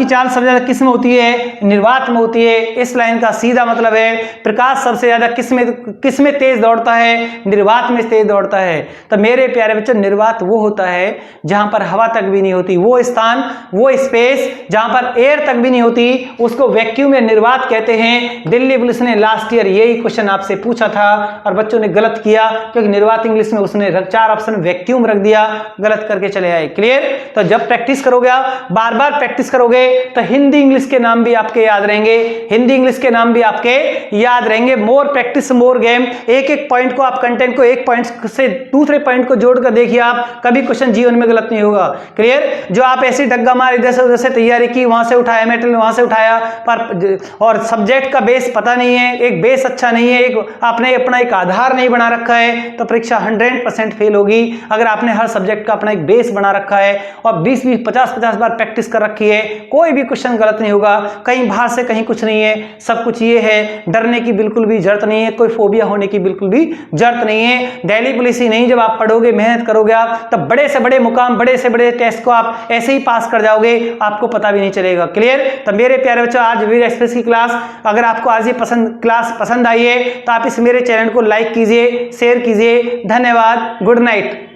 चाल सबसे ज्यादा किस में होती है? निर्वात में होती है। इस लाइन का सीधा मतलब है प्रकाश सबसे ज्यादा किस में तेज दौड़ता है? निर्वात में तेज दौड़ता है। तो मेरे प्यारे बच्चों निर्वात वो होता है जहां पर हवा तक भी नहीं होती, वो स्थान, वो स्पेस जहां पर एयर तक भी नहीं होती, उसको वैक्यूम या निर्वात कहते हैं। दिल्ली पुलिस ने लास्ट ईयर यही क्वेश्चन आपसे पूछा था और बच्चों ने गलत किया क्योंकि निर्वात इंग्लिश में उसने 4 ऑप्शन वैक्यूम रख दिया, गलत करके चले आए। क्लियर? तो जब प्रैक्टिस करोगे आप, बार बार प्रैक्टिस करोगे तो हिंदी इंग्लिश के नाम भी आपके याद रहेंगे, हिंदी इंग्लिश के नाम भी आपके याद रहेंगे। More practice more game. एक एक पॉइंट को आप, कंटेंट को एक पॉइंट से दूसरे पॉइंट को जोड़कर देखिए आप, कभी क्वेश्चन जीवन में गलत नहीं होगा। क्लियर? जो आप ऐसे डग्गा मार इधर से उधर से तैयारी की, वहां से उठाया मेटेरियल, वहां से उठाया, पर और सब्जेक्ट का बेस पता नहीं है, एक बेस अच्छा नहीं है, एक आपने अपना एक आधार नहीं बना रखा है, तो परीक्षा 100% फेल होगी। अगर आपने हर सब्जेक्ट का अपना एक बेस बना रखा है और 20-20, 50-50 बार प्रैक्टिस कर रखी है, कोई भी क्वेश्चन गलत नहीं होगा। कहीं बाहर से कहीं कुछ नहीं है, सब कुछ ये है। डरने की बिल्कुल भी जरूरत नहीं है, कोई फोबिया होने की बिल्कुल भी जरूरत नहीं है। दिल्ली पुलिस ही नहीं, जब आप पढ़ोगे, मेहनत करोगे आप, तब बड़े से बड़े मुकाम, बड़े से बड़े टेस्ट को आप ऐसे ही पास कर जाओगे, आपको पता भी नहीं चलेगा। क्लियर? तो मेरे प्यारे बच्चों आज वीर एक्सप्रेस की क्लास, अगर आपको आज ये क्लास पसंद आई है तो आप इस मेरे चैनल को लाइक कीजिए, शेयर कीजिए। धन्यवाद। Good night.